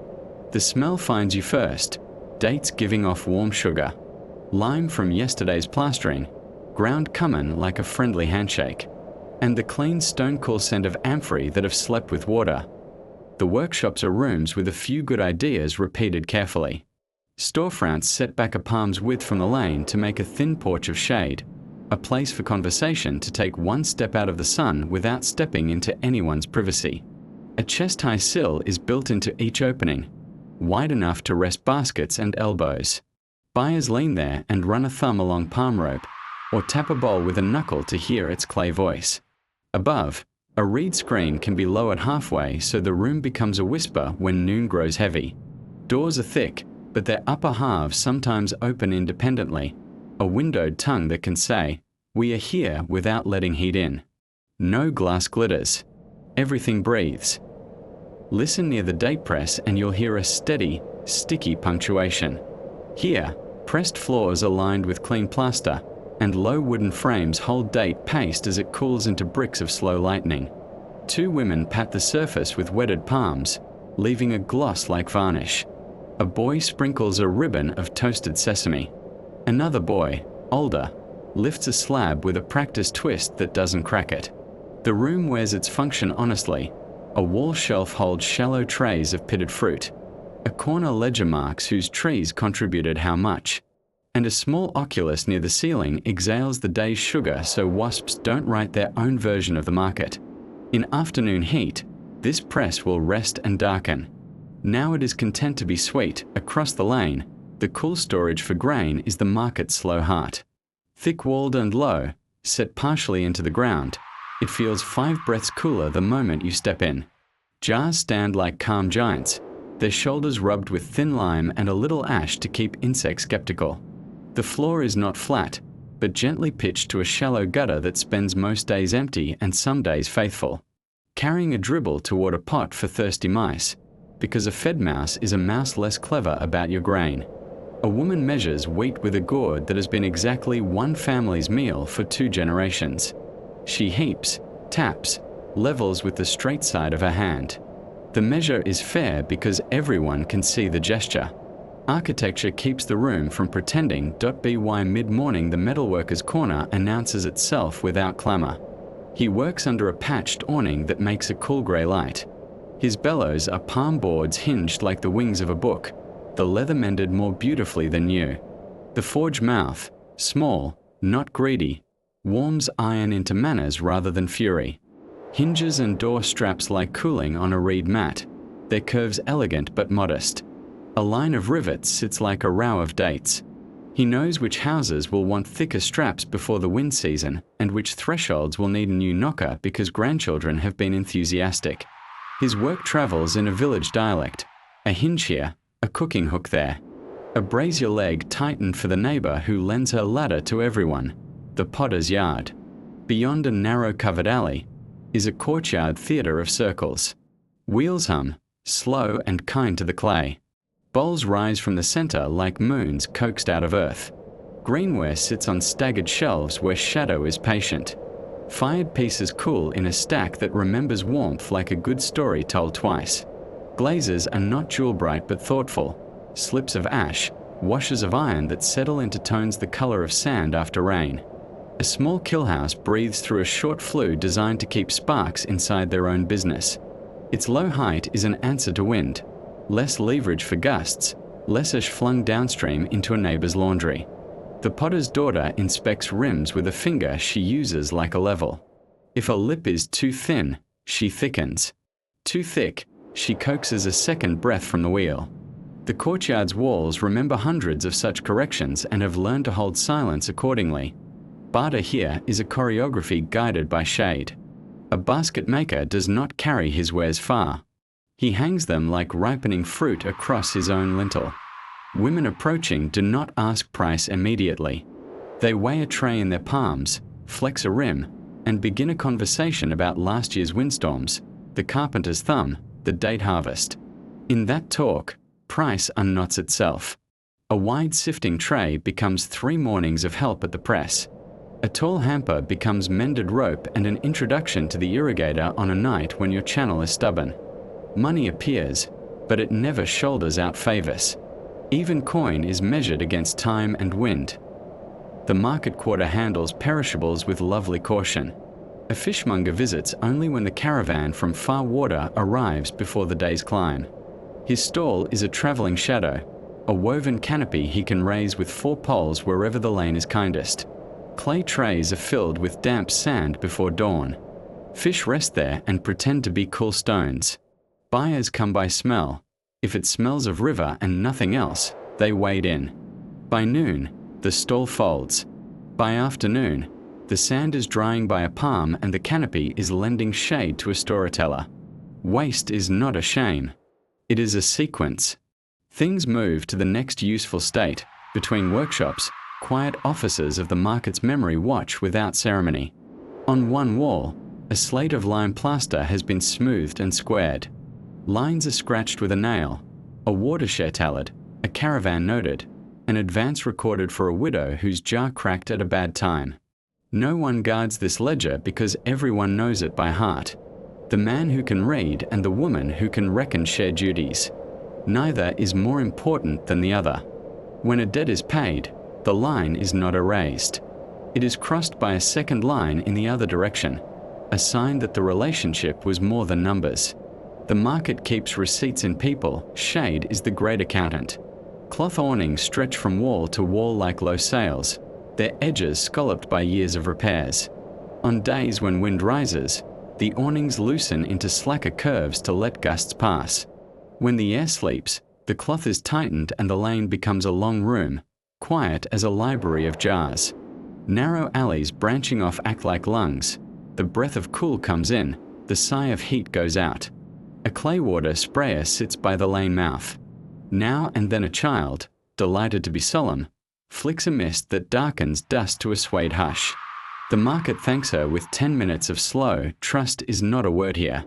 The smell finds you first, dates giving off warm sugar, lime from yesterday's plastering, ground cumin like a friendly handshake, and the clean stone-cool scent of amphory that have slept with water. The workshops are rooms with a few good ideas repeated carefully. Storefronts set back a palm's width from the lane to make a thin porch of shade, a place for conversation to take one step out of the sun without stepping into anyone's privacy. A chest-high sill is built into each opening, wide enough to rest baskets and elbows. Buyers lean there and run a thumb along palm rope, or tap a bowl with a knuckle to hear its clay voice. Above, a reed screen can be lowered halfway so the room becomes a whisper when noon grows heavy. Doors are thick, but their upper halves sometimes open independently, a windowed tongue that can say, "We are here," without letting heat in. No glass glitters. Everything breathes. Listen near the date press and you'll hear a steady, sticky punctuation. Here, pressed floors are lined with clean plaster, and low wooden frames hold date paste as it cools into bricks of slow lightning. 2 women pat the surface with wetted palms, leaving a gloss like varnish. A boy sprinkles a ribbon of toasted sesame. Another boy, older, lifts a slab with a practiced twist that doesn't crack it. The room wears its function honestly. A wall shelf holds shallow trays of pitted fruit. A corner ledger marks whose trees contributed how much. And a small oculus near the ceiling exhales the day's sugar so wasps don't write their own version of the market. In afternoon heat, this press will rest and darken. Now it is content to be sweet. Across the lane, the cool storage for grain is the market's slow heart. Thick-walled and low, set partially into the ground, it feels 5 breaths cooler the moment you step in. Jars stand like calm giants, their shoulders rubbed with thin lime and a little ash to keep insects skeptical. The floor is not flat, but gently pitched to a shallow gutter that spends most days empty and some days faithful. Carrying a dribble toward a pot for thirsty mice, because a fed mouse is a mouse less clever about your grain. A woman measures wheat with a gourd that has been exactly one family's meal for 2 generations. She heaps, taps, levels with the straight side of her hand. The measure is fair because everyone can see the gesture. Architecture keeps the room from pretending. By mid-morning the metalworker's corner announces itself without clamour. He works under a patched awning that makes a cool grey light. His bellows are palm boards hinged like the wings of a book, the leather mended more beautifully than new. The forge mouth, small, not greedy, warms iron into manners rather than fury. Hinges and door straps lie cooling on a reed mat, their curves elegant but modest. A line of rivets sits like a row of dates. He knows which houses will want thicker straps before the wind season and which thresholds will need a new knocker because grandchildren have been enthusiastic. His work travels in a village dialect. A hinge here, a cooking hook there. A brazier leg tightened for the neighbour who lends her ladder to everyone. The potter's yard. Beyond a narrow covered alley is a courtyard theatre of circles. Wheels hum, slow and kind to the clay. Bowls rise from the centre like moons coaxed out of earth. Greenware sits on staggered shelves where shadow is patient. Fired pieces cool in a stack that remembers warmth like a good story told twice. Glazes are not jewel bright but thoughtful. Slips of ash, washes of iron that settle into tones the colour of sand after rain. A small killhouse breathes through a short flue designed to keep sparks inside their own business. Its low height is an answer to wind. Less leverage for gusts, less ash flung downstream into a neighbour's laundry. The potter's daughter inspects rims with a finger she uses like a level. If a lip is too thin, she thickens. Too thick, she coaxes a second breath from the wheel. The courtyard's walls remember hundreds of such corrections and have learned to hold silence accordingly. Barter here is a choreography guided by shade. A basket maker does not carry his wares far. He hangs them like ripening fruit across his own lintel. Women approaching do not ask price immediately. They weigh a tray in their palms, flex a rim, and begin a conversation about last year's windstorms, the carpenter's thumb, the date harvest. In that talk, price unknots itself. A wide sifting tray becomes 3 mornings of help at the press. A tall hamper becomes mended rope and an introduction to the irrigator on a night when your channel is stubborn. Money appears, but it never shoulders out favours. Even coin is measured against time and wind. The market quarter handles perishables with lovely caution. A fishmonger visits only when the caravan from far water arrives before the day's climb. His stall is a travelling shadow, a woven canopy he can raise with 4 poles wherever the lane is kindest. Clay trays are filled with damp sand before dawn. Fish rest there and pretend to be cool stones. Buyers come by smell. If it smells of river and nothing else, they wade in. By noon, the stall folds. By afternoon, the sand is drying by a palm and the canopy is lending shade to a storyteller. Waste is not a shame. It is a sequence. Things move to the next useful state. Between workshops, quiet offices of the market's memory watch without ceremony. On one wall, a slate of lime plaster has been smoothed and squared. Lines are scratched with a nail, a watershed tallied, a caravan noted, an advance recorded for a widow whose jar cracked at a bad time. No one guards this ledger because everyone knows it by heart. The man who can read and the woman who can reckon share duties. Neither is more important than the other. When a debt is paid, the line is not erased. It is crossed by a second line in the other direction, a sign that the relationship was more than numbers. The market keeps receipts in people, shade is the great accountant. Cloth awnings stretch from wall to wall like low sails, their edges scalloped by years of repairs. On days when wind rises, the awnings loosen into slacker curves to let gusts pass. When the air sleeps, the cloth is tightened and the lane becomes a long room, quiet as a library of jars. Narrow alleys branching off act like lungs. The breath of cool comes in, the sigh of heat goes out. A clay water sprayer sits by the lane mouth. Now and then a child, delighted to be solemn, flicks a mist that darkens dust to a swayed hush. The market thanks her with 10 minutes of slow, trust is not a word here.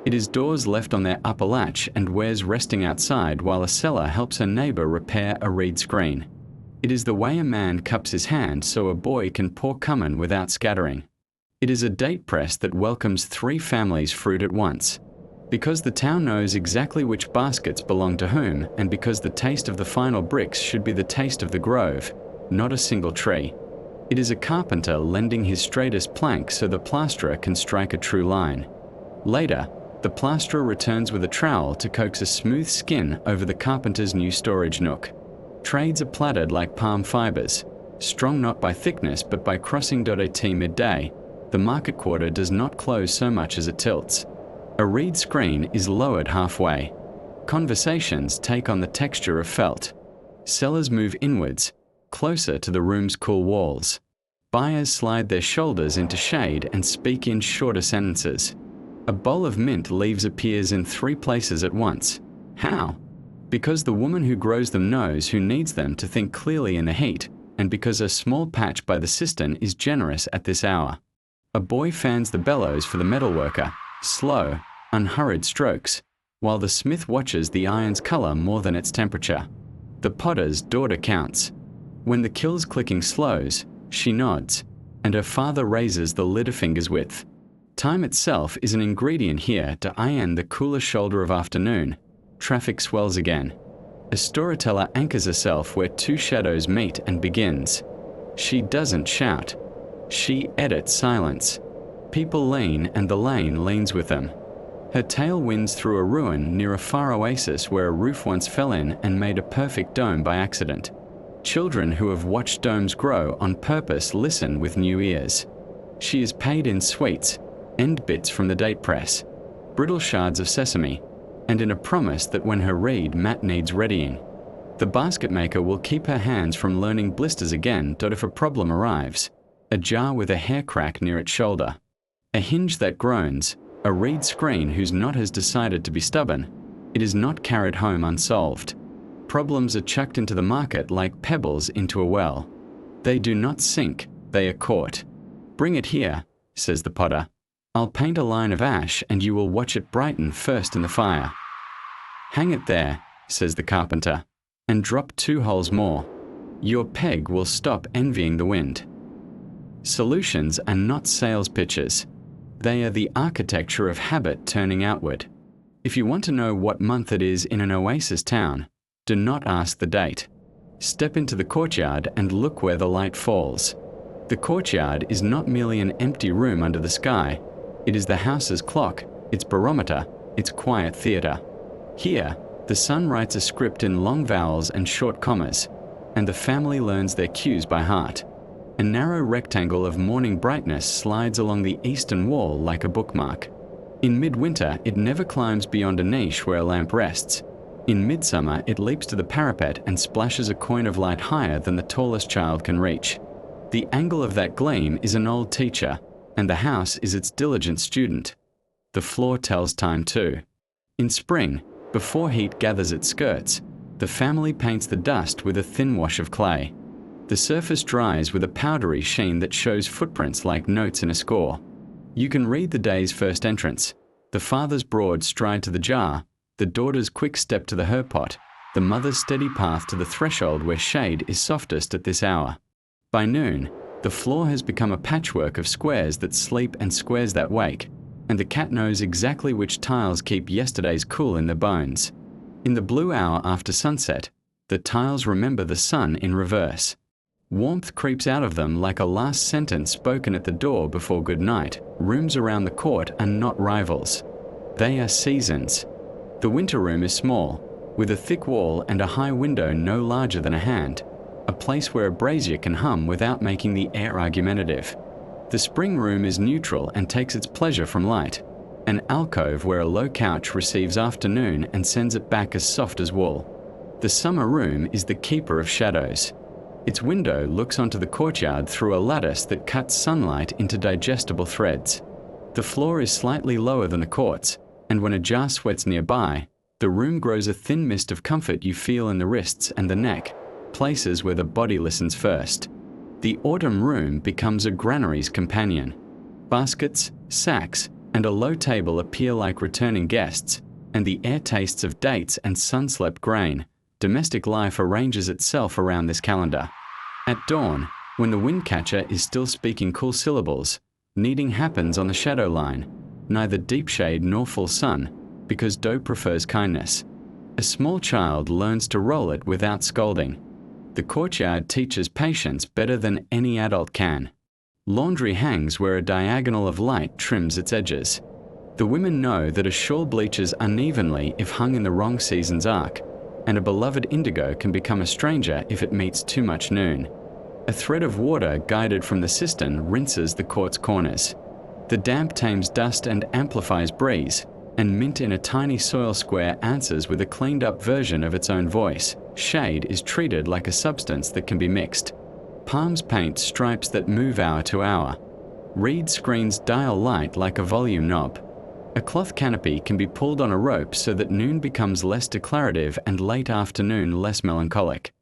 It is doors left on their upper latch and wares resting outside while a seller helps her neighbour repair a reed screen. It is the way a man cups his hand so a boy can pour cummin without scattering. It is a date press that welcomes 3 families' fruit at once. Because the town knows exactly which baskets belong to whom, and because the taste of the final bricks should be the taste of the grove, not a single tree. It is a carpenter lending his straightest plank so the plasterer can strike a true line. Later, the plasterer returns with a trowel to coax a smooth skin over the carpenter's new storage nook. Trades are plaited like palm fibers, strong not by thickness but by crossing. At midday, the market quarter does not close so much as it tilts. A reed screen is lowered halfway. Conversations take on the texture of felt. Sellers move inwards, closer to the room's cool walls. Buyers slide their shoulders into shade and speak in shorter sentences. A bowl of mint leaves appears in 3 places at once. How? Because the woman who grows them knows who needs them to think clearly in the heat, and because a small patch by the cistern is generous at this hour. A boy fans the bellows for the metalworker, slow, unhurried strokes, while the smith watches the iron's color more than its temperature. The potter's daughter counts. When the kill's clicking slows, she nods, and her father raises the litter finger's width. Time itself is an ingredient here to iron the cooler shoulder of afternoon. Traffic swells again. A storyteller anchors herself where 2 shadows meet and begins. She doesn't shout. She edits silence. People lean and the lane leans with them. Her tale winds through a ruin near a far oasis where a roof once fell in and made a perfect dome by accident. Children who have watched domes grow on purpose listen with new ears. She is paid in sweets, end bits from the date press, brittle shards of sesame, and in a promise that when her reed mat needs readying. The basket maker will keep her hands from learning blisters again. If a problem arrives, a jar with a hair crack near its shoulder, a hinge that groans, a reed screen whose knot has decided to be stubborn, it is not carried home unsolved. Problems are chucked into the market like pebbles into a well. They do not sink, they are caught. Bring it here, says the potter. I'll paint a line of ash and you will watch it brighten first in the fire. Hang it there, says the carpenter, and drop 2 holes more. Your peg will stop envying the wind. Solutions are not sales pitches. They are the architecture of habit turning outward. If you want to know what month it is in an oasis town, do not ask the date. Step into the courtyard and look where the light falls. The courtyard is not merely an empty room under the sky. It is the house's clock, its barometer, its quiet theatre. Here, the sun writes a script in long vowels and short commas, and the family learns their cues by heart. A narrow rectangle of morning brightness slides along the eastern wall like a bookmark. In midwinter, it never climbs beyond a niche where a lamp rests. In midsummer, it leaps to the parapet and splashes a coin of light higher than the tallest child can reach. The angle of that gleam is an old teacher, and the house is its diligent student. The floor tells time too. In spring, before heat gathers its skirts, the family paints the dust with a thin wash of clay. The surface dries with a powdery sheen that shows footprints like notes in a score. You can read the day's first entrance, the father's broad stride to the jar, the daughter's quick step to the herb pot, the mother's steady path to the threshold where shade is softest at this hour. By noon, the floor has become a patchwork of squares that sleep and squares that wake, and the cat knows exactly which tiles keep yesterday's cool in their bones. In the blue hour after sunset, the tiles remember the sun in reverse. Warmth creeps out of them like a last sentence spoken at the door before good night. Rooms around the court are not rivals. They are seasons. The winter room is small, with a thick wall and a high window no larger than a hand, a place where a brazier can hum without making the air argumentative. The spring room is neutral and takes its pleasure from light, an alcove where a low couch receives afternoon and sends it back as soft as wool. The summer room is the keeper of shadows. Its window looks onto the courtyard through a lattice that cuts sunlight into digestible threads. The floor is slightly lower than the court's, and when a jar sweats nearby, the room grows a thin mist of comfort you feel in the wrists and the neck, places where the body listens first. The autumn room becomes a granary's companion. Baskets, sacks, and a low table appear like returning guests, and the air tastes of dates and sun-slept grain. Domestic life arranges itself around this calendar. At dawn, when the windcatcher is still speaking cool syllables, kneading happens on the shadow line, neither deep shade nor full sun, because dough prefers kindness. A small child learns to roll it without scolding. The courtyard teaches patience better than any adult can. Laundry hangs where a diagonal of light trims its edges. The women know that a shawl bleaches unevenly if hung in the wrong season's arc, and a beloved indigo can become a stranger if it meets too much noon. A thread of water guided from the cistern rinses the court's corners. The damp tames dust and amplifies breeze, and mint in a tiny soil square answers with a cleaned-up version of its own voice. Shade is treated like a substance that can be mixed. Palms paint stripes that move hour to hour. Reed screens dial light like a volume knob. A cloth canopy can be pulled on a rope so that noon becomes less declarative and late afternoon less melancholic.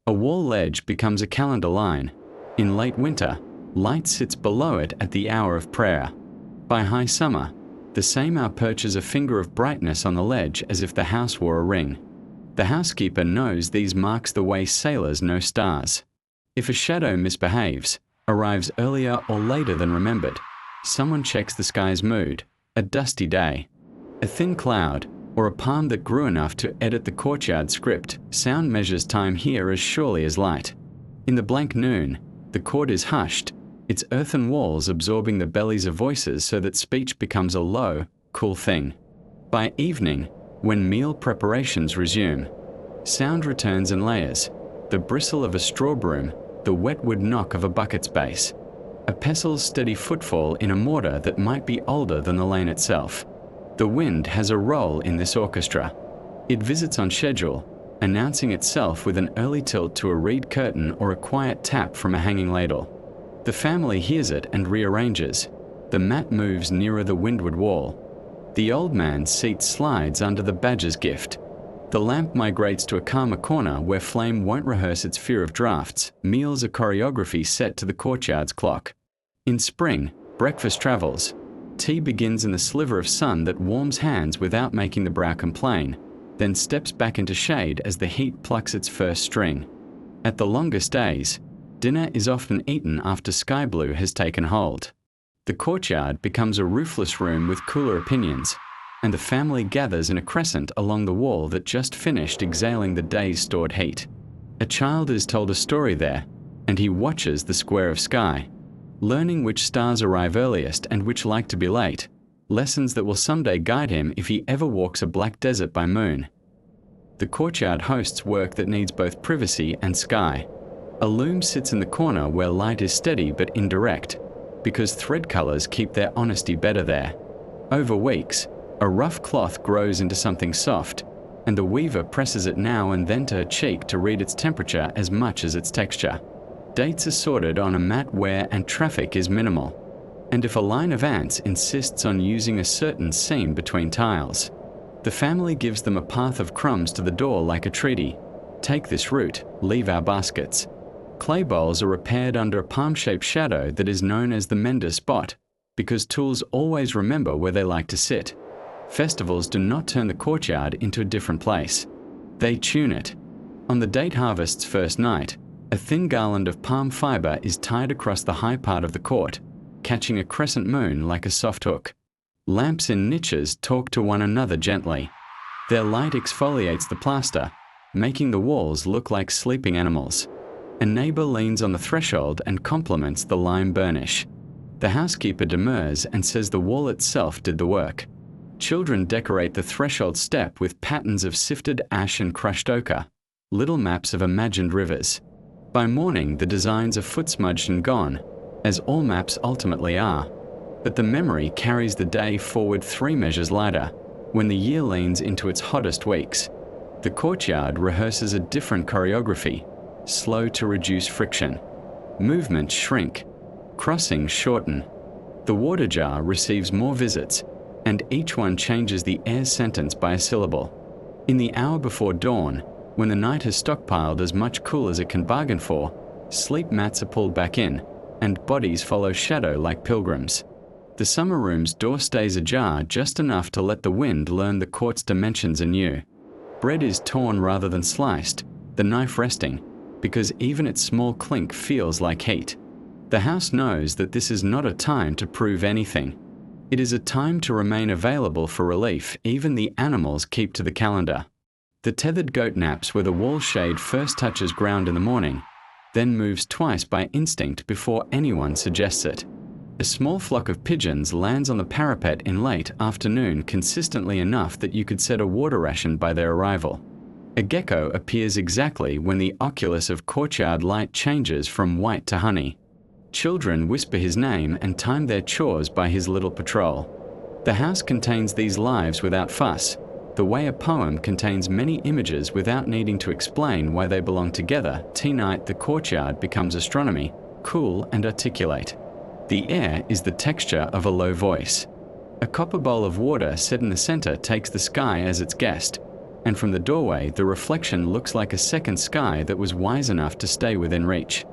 A wall ledge becomes a calendar line. In late winter, light sits below it at the hour of prayer. By high summer, the same hour perches a finger of brightness on the ledge as if the house wore a ring. The housekeeper knows these marks the way sailors know stars. If a shadow misbehaves, arrives earlier or later than remembered, someone checks the sky's mood, a dusty day, a thin cloud, or a palm that grew enough to edit the courtyard script. Sound measures time here as surely as light. In the blank noon, the court is hushed, its earthen walls absorbing the bellies of voices so that speech becomes a low, cool thing. By evening, when meal preparations resume, sound returns in layers, the bristle of a straw broom, the wet wood knock of a bucket's base, a pestle's steady footfall in a mortar that might be older than the lane itself. The wind has a role in this orchestra. It visits on schedule, announcing itself with an early tilt to a reed curtain or a quiet tap from a hanging ladle. The family hears it and rearranges. The mat moves nearer the windward wall. The old man's seat slides under the badger's gift. The lamp migrates to a calmer corner where flame won't rehearse its fear of drafts. Meals are choreography set to the courtyard's clock. In spring, breakfast travels. Tea begins in the sliver of sun that warms hands without making the brow complain, then steps back into shade as the heat plucks its first string. At the longest days, dinner is often eaten after sky blue has taken hold. The courtyard becomes a roofless room with cooler opinions, and the family gathers in a crescent along the wall that just finished exhaling the day's stored heat. A child is told a story there, and he watches the square of sky, learning which stars arrive earliest and which like to be late, lessons that will someday guide him if he ever walks a black desert by moon. The courtyard hosts work that needs both privacy and sky. A loom sits in the corner where light is steady but indirect, because thread colors keep their honesty better there. Over weeks, a rough cloth grows into something soft, and the weaver presses it now and then to her cheek to read its temperature as much as its texture. Dates are sorted on a mat where and traffic is minimal, and if a line of ants insists on using a certain seam between tiles, the family gives them a path of crumbs to the door like a treaty. Take this route, leave our baskets. Clay bowls are repaired under a palm-shaped shadow that is known as the mender spot, because tools always remember where they like to sit. Festivals do not turn the courtyard into a different place. They tune it. On the date harvest's first night, a thin garland of palm fiber is tied across the high part of the court, catching a crescent moon like a soft hook. Lamps in niches talk to one another gently. Their light exfoliates the plaster, making the walls look like sleeping animals. A neighbor leans on the threshold and compliments the lime burnish. The housekeeper demurs and says the wall itself did the work. Children decorate the threshold step with patterns of sifted ash and crushed ochre, little maps of imagined rivers. By morning, the designs are foot-smudged and gone, as all maps ultimately are. But the memory carries the day forward 3 measures lighter, when the year leans into its hottest weeks. The courtyard rehearses a different choreography, slow to reduce friction. Movements shrink. Crossings shorten. The water jar receives more visits, and each one changes the air's sentence by a syllable. In the hour before dawn, when the night has stockpiled as much cool as it can bargain for, sleep mats are pulled back in, and bodies follow shadow like pilgrims. The summer room's door stays ajar just enough to let the wind learn the court's dimensions anew. Bread is torn rather than sliced, the knife resting, because even its small clink feels like heat. The house knows that this is not a time to prove anything. It is a time to remain available for relief. Even the animals keep to the calendar. The tethered goat naps where the wall shade first touches ground in the morning, then moves twice by instinct before anyone suggests it. A small flock of pigeons lands on the parapet in late afternoon consistently enough that you could set a water ration by their arrival. A gecko appears exactly when the oculus of courtyard light changes from white to honey. Children whisper his name and time their chores by his little patrol. The house contains these lives without fuss, the way a poem contains many images without needing to explain why they belong together. Tonight the courtyard becomes astronomy, cool and articulate. The air is the texture of a low voice. A copper bowl of water set in the center takes the sky as its guest, and from the doorway the reflection looks like a second sky that was wise enough to stay within reach.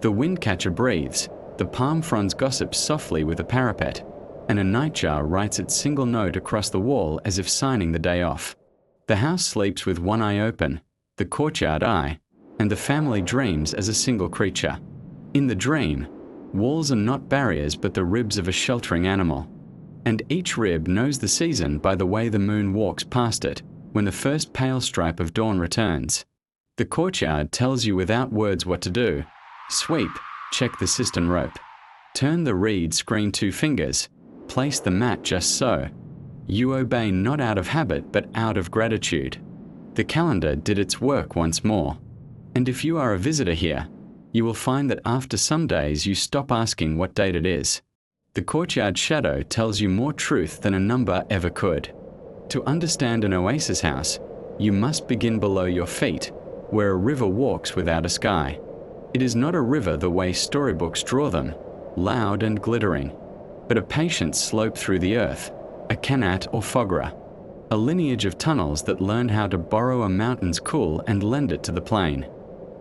The windcatcher breathes, the palm fronds gossips softly with the parapet, and a nightjar writes its single note across the wall as if signing the day off. The house sleeps with one eye open, the courtyard eye, and the family dreams as a single creature. In the dream, walls are not barriers but the ribs of a sheltering animal, and each rib knows the season by the way the moon walks past it when the first pale stripe of dawn returns. The courtyard tells you without words what to do. Sweep, check the cistern rope. Turn the reed screen 2 fingers. Place the mat just so. You obey not out of habit but out of gratitude. The calendar did its work once more. And if you are a visitor here, you will find that after some days you stop asking what date it is. The courtyard shadow tells you more truth than a number ever could. To understand an oasis house, you must begin below your feet, where a river walks without a sky. It is not a river the way storybooks draw them, loud and glittering, but a patient slope through the earth, a qanat or foggara, a lineage of tunnels that learn how to borrow a mountain's cool and lend it to the plain.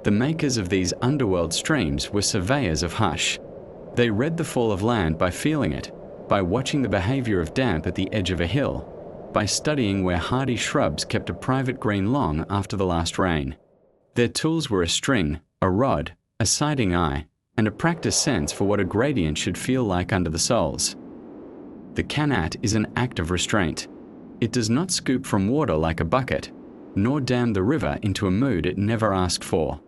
The makers of these underworld streams were surveyors of hush. They read the fall of land by feeling it, by watching the behavior of damp at the edge of a hill, by studying where hardy shrubs kept a private green long after the last rain. Their tools were a string, a rod, a sighting eye, and a practiced sense for what a gradient should feel like under the soles. The qanat is an act of restraint. It does not scoop from water like a bucket, nor dam the river into a mood it never asked for.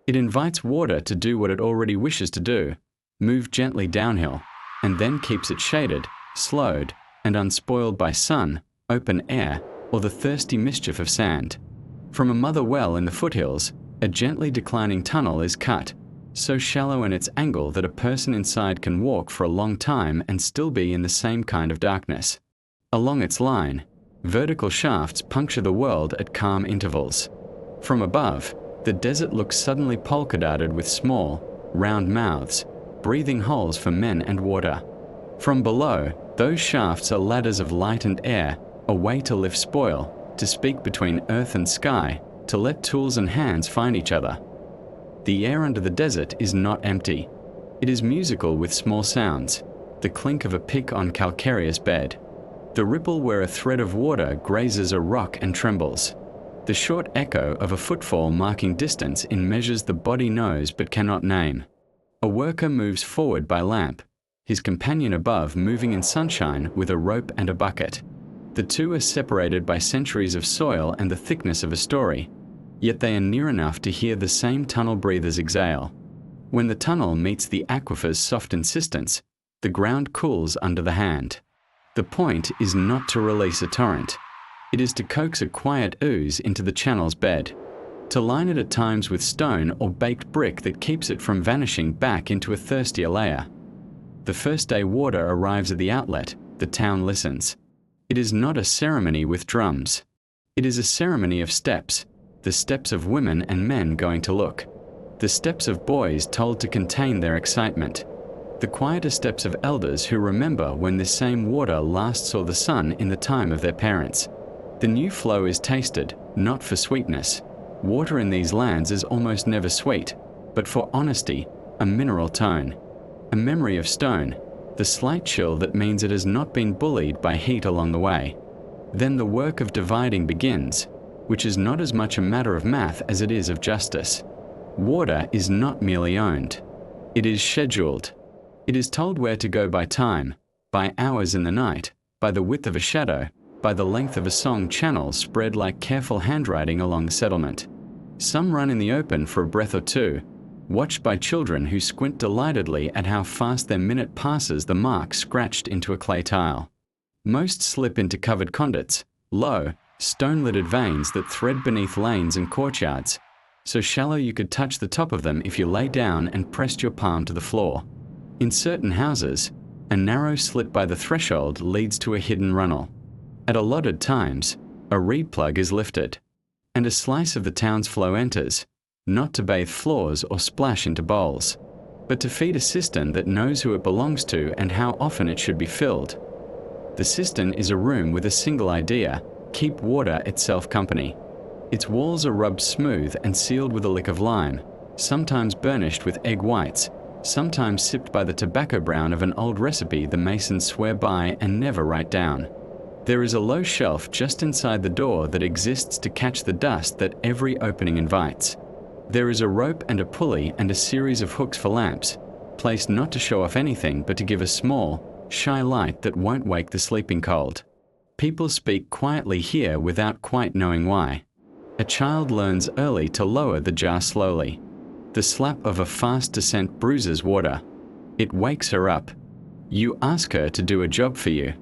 It invites water to do what it already wishes to do, move gently downhill, and then keeps it shaded, slowed, and unspoiled by sun, open air, or the thirsty mischief of sand. From a mother well in the foothills, a gently declining tunnel is cut, so shallow in its angle that a person inside can walk for a long time and still be in the same kind of darkness. Along its line, vertical shafts puncture the world at calm intervals. From above, the desert looks suddenly polka-dotted with small, round mouths, breathing holes for men and water. From below, those shafts are ladders of light and air, a way to lift spoil, to speak between earth and sky, to let tools and hands find each other. The air under the desert is not empty. It is musical with small sounds, the clink of a pick on calcareous bed, the ripple where a thread of water grazes a rock and trembles, the short echo of a footfall marking distance in measures the body knows but cannot name. A worker moves forward by lamp, his companion above moving in sunshine with a rope and a bucket. The two are separated by centuries of soil and the thickness of a story, yet they are near enough to hear the same tunnel breathers exhale. When the tunnel meets the aquifer's soft insistence, the ground cools under the hand. The point is not to release a torrent. It is to coax a quiet ooze into the channel's bed, to line it at times with stone or baked brick that keeps it from vanishing back into a thirstier layer. The first day water arrives at the outlet, the town listens. It is not a ceremony with drums. It is a ceremony of steps, the steps of women and men going to look, the steps of boys told to contain their excitement, the quieter steps of elders who remember when this same water last saw the sun in the time of their parents. The new flow is tasted, not for sweetness. Water in these lands is almost never sweet, but for honesty, a mineral tone, a memory of stone, the slight chill that means it has not been bullied by heat along the way. Then the work of dividing begins, which is not as much a matter of math as it is of justice. Water is not merely owned. It is scheduled. It is told where to go by time, by hours in the night, by the width of a shadow, by the length of a song channel spread like careful handwriting along the settlement. Some run in the open for a breath or two, watched by children who squint delightedly at how fast their minute passes the mark scratched into a clay tile. Most slip into covered conduits, low, stone-littered veins that thread beneath lanes and courtyards, so shallow you could touch the top of them if you lay down and pressed your palm to the floor. In certain houses, a narrow slit by the threshold leads to a hidden runnel. At allotted times, a reed plug is lifted, and a slice of the town's flow enters, not to bathe floors or splash into bowls, but to feed a cistern that knows who it belongs to and how often it should be filled. The cistern is a room with a single idea: keep water itself company. Its walls are rubbed smooth and sealed with a lick of lime, sometimes burnished with egg whites, sometimes sipped by the tobacco brown of an old recipe the masons swear by and never write down. There is a low shelf just inside the door that exists to catch the dust that every opening invites. There is a rope and a pulley and a series of hooks for lamps, placed not to show off anything but to give a small, shy light that won't wake the sleeping cold. People speak quietly here without quite knowing why. A child learns early to lower the jar slowly. The slap of a fast descent bruises water. It wakes her up. You ask her to do a job for you.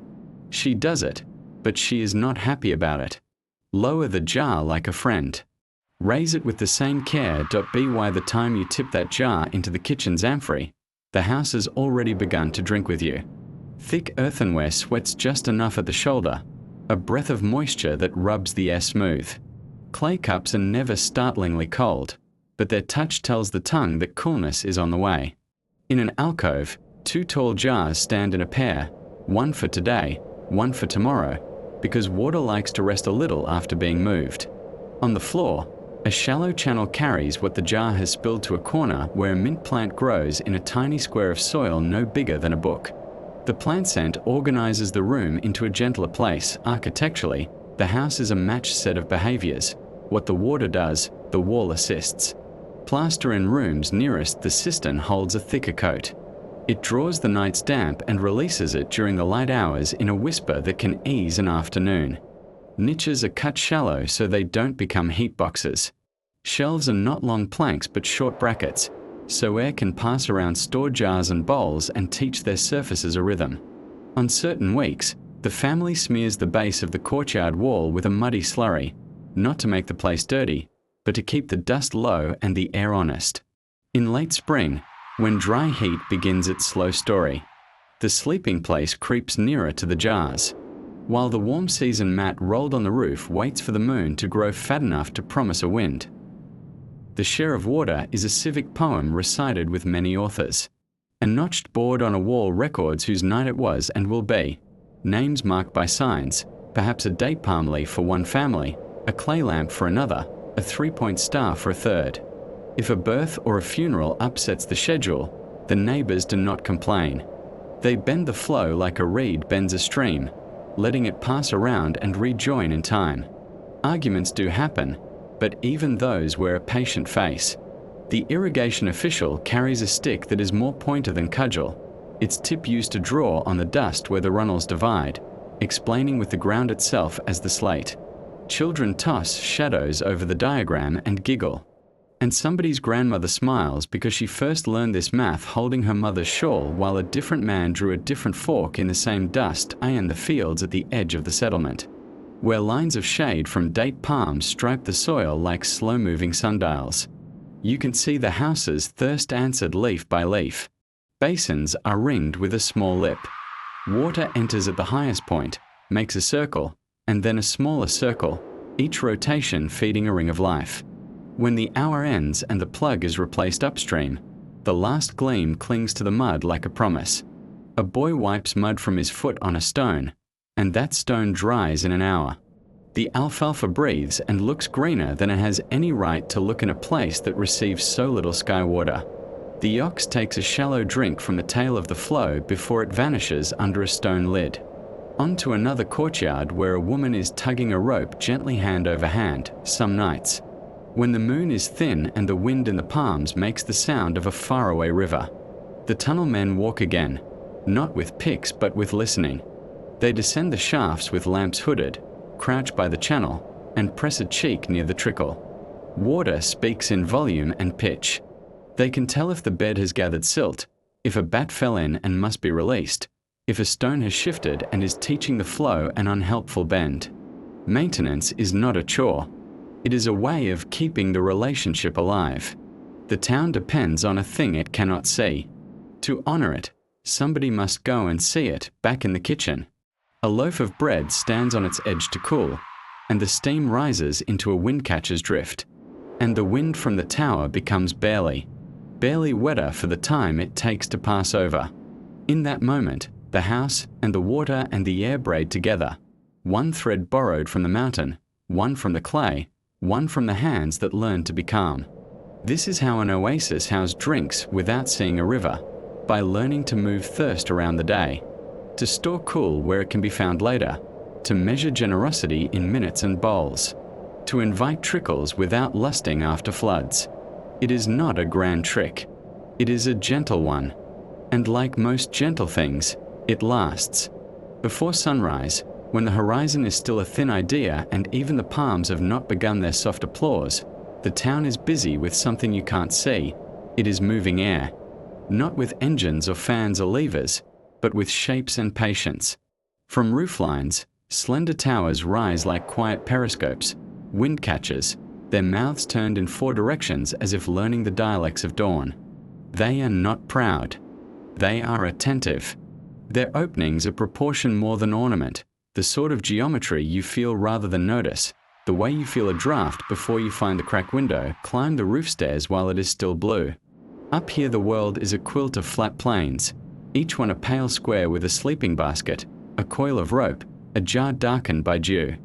She does it, but she is not happy about it. Lower the jar like a friend. Raise it with the same care. By the time you tip that jar into the kitchen's amphory, the house has already begun to drink with you. Thick earthenware sweats just enough at the shoulder, a breath of moisture that rubs the air smooth. Clay cups are never startlingly cold, but their touch tells the tongue that coolness is on the way. In an alcove, 2 tall jars stand in a pair, one for today, one for tomorrow, because water likes to rest a little after being moved. On the floor, a shallow channel carries what the jar has spilled to a corner where a mint plant grows in a tiny square of soil no bigger than a book. The plant scent organizes the room into a gentler place. Architecturally, the house is a matched set of behaviors. What the water does, the wall assists. Plaster in rooms nearest the cistern holds a thicker coat. It draws the night's damp and releases it during the light hours in a whisper that can ease an afternoon. Niches are cut shallow so they don't become heat boxes. Shelves are not long planks but short brackets, so air can pass around stored jars and bowls and teach their surfaces a rhythm. On certain weeks, the family smears the base of the courtyard wall with a muddy slurry, not to make the place dirty, but to keep the dust low and the air honest. In late spring, when dry heat begins its slow story, the sleeping place creeps nearer to the jars, while the warm season mat rolled on the roof waits for the moon to grow fat enough to promise a wind. The Share of Water is a civic poem recited with many authors. A notched board on a wall records whose night it was and will be, names marked by signs, perhaps a date palm leaf for one family, a clay lamp for another, a 3-point star for a third. If a birth or a funeral upsets the schedule, the neighbors do not complain. They bend the flow like a reed bends a stream, letting it pass around and rejoin in time. Arguments do happen, but even those wear a patient face. The irrigation official carries a stick that is more pointed than cudgel, its tip used to draw on the dust where the runnels divide, explaining with the ground itself as the slate. Children toss shadows over the diagram and giggle. And somebody's grandmother smiles because she first learned this math holding her mother's shawl while a different man drew a different fork in the same dust in the fields at the edge of the settlement, where lines of shade from date palms stripe the soil like slow-moving sundials. You can see the houses thirst answered leaf by leaf. Basins are ringed with a small lip. Water enters at the highest point, makes a circle, and then a smaller circle, each rotation feeding a ring of life. When the hour ends and the plug is replaced upstream, the last gleam clings to the mud like a promise. A boy wipes mud from his foot on a stone, and that stone dries in an hour. The alfalfa breathes and looks greener than it has any right to look in a place that receives so little sky water. The ox takes a shallow drink from the tail of the flow before it vanishes under a stone lid. On to another courtyard where a woman is tugging a rope gently hand over hand, some nights, when the moon is thin and the wind in the palms makes the sound of a faraway river. The tunnel men walk again, not with picks but with listening. They descend the shafts with lamps hooded, crouch by the channel, and press a cheek near the trickle. Water speaks in volume and pitch. They can tell if the bed has gathered silt, if a bat fell in and must be released, if a stone has shifted and is teaching the flow an unhelpful bend. Maintenance is not a chore. It is a way of keeping the relationship alive. The town depends on a thing it cannot see. To honor it, somebody must go and see it back in the kitchen. A loaf of bread stands on its edge to cool, and the steam rises into a windcatcher's drift, and the wind from the tower becomes barely wetter for the time it takes to pass over. In that moment, the house and the water and the air braid together, one thread borrowed from the mountain, one from the clay, one from the hands that learn to be calm. This is how an oasis house drinks without seeing a river, by learning to move thirst around the day, to store cool where it can be found later, to measure generosity in minutes and bowls, to invite trickles without lusting after floods. It is not a grand trick. It is a gentle one. And like most gentle things, it lasts. Before sunrise, when the horizon is still a thin idea and even the palms have not begun their soft applause, the town is busy with something you can't see. It is moving air. Not with engines or fans or levers, but with shapes and patience. From roof lines, slender towers rise like quiet periscopes, windcatchers, their mouths turned in 4 directions as if learning the dialects of dawn. They are not proud. They are attentive. Their openings are proportion more than ornament, the sort of geometry you feel rather than notice, the way you feel a draft before you find the crack window, climb the roof stairs while it is still blue. Up here the world is a quilt of flat planes, each one a pale square with a sleeping basket, a coil of rope, a jar darkened by dew.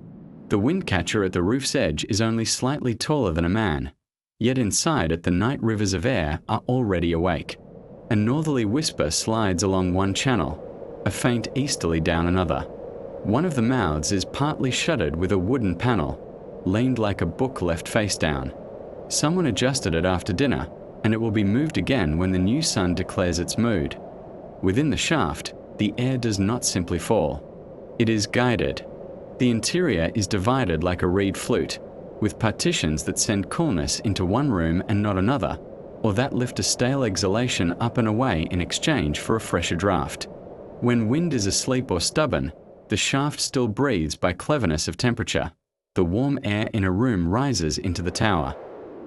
The windcatcher at the roof's edge is only slightly taller than a man, yet inside it the night rivers of air are already awake. A northerly whisper slides along one channel, a faint easterly down another. One of the mouths is partly shuttered with a wooden panel, leaned like a book left face down. Someone adjusted it after dinner, and it will be moved again when the new sun declares its mood. Within the shaft, the air does not simply fall. It is guided. The interior is divided like a reed flute, with partitions that send coolness into one room and not another, or that lift a stale exhalation up and away in exchange for a fresher draft. When wind is asleep or stubborn, the shaft still breathes by cleverness of temperature. The warm air in a room rises into the tower,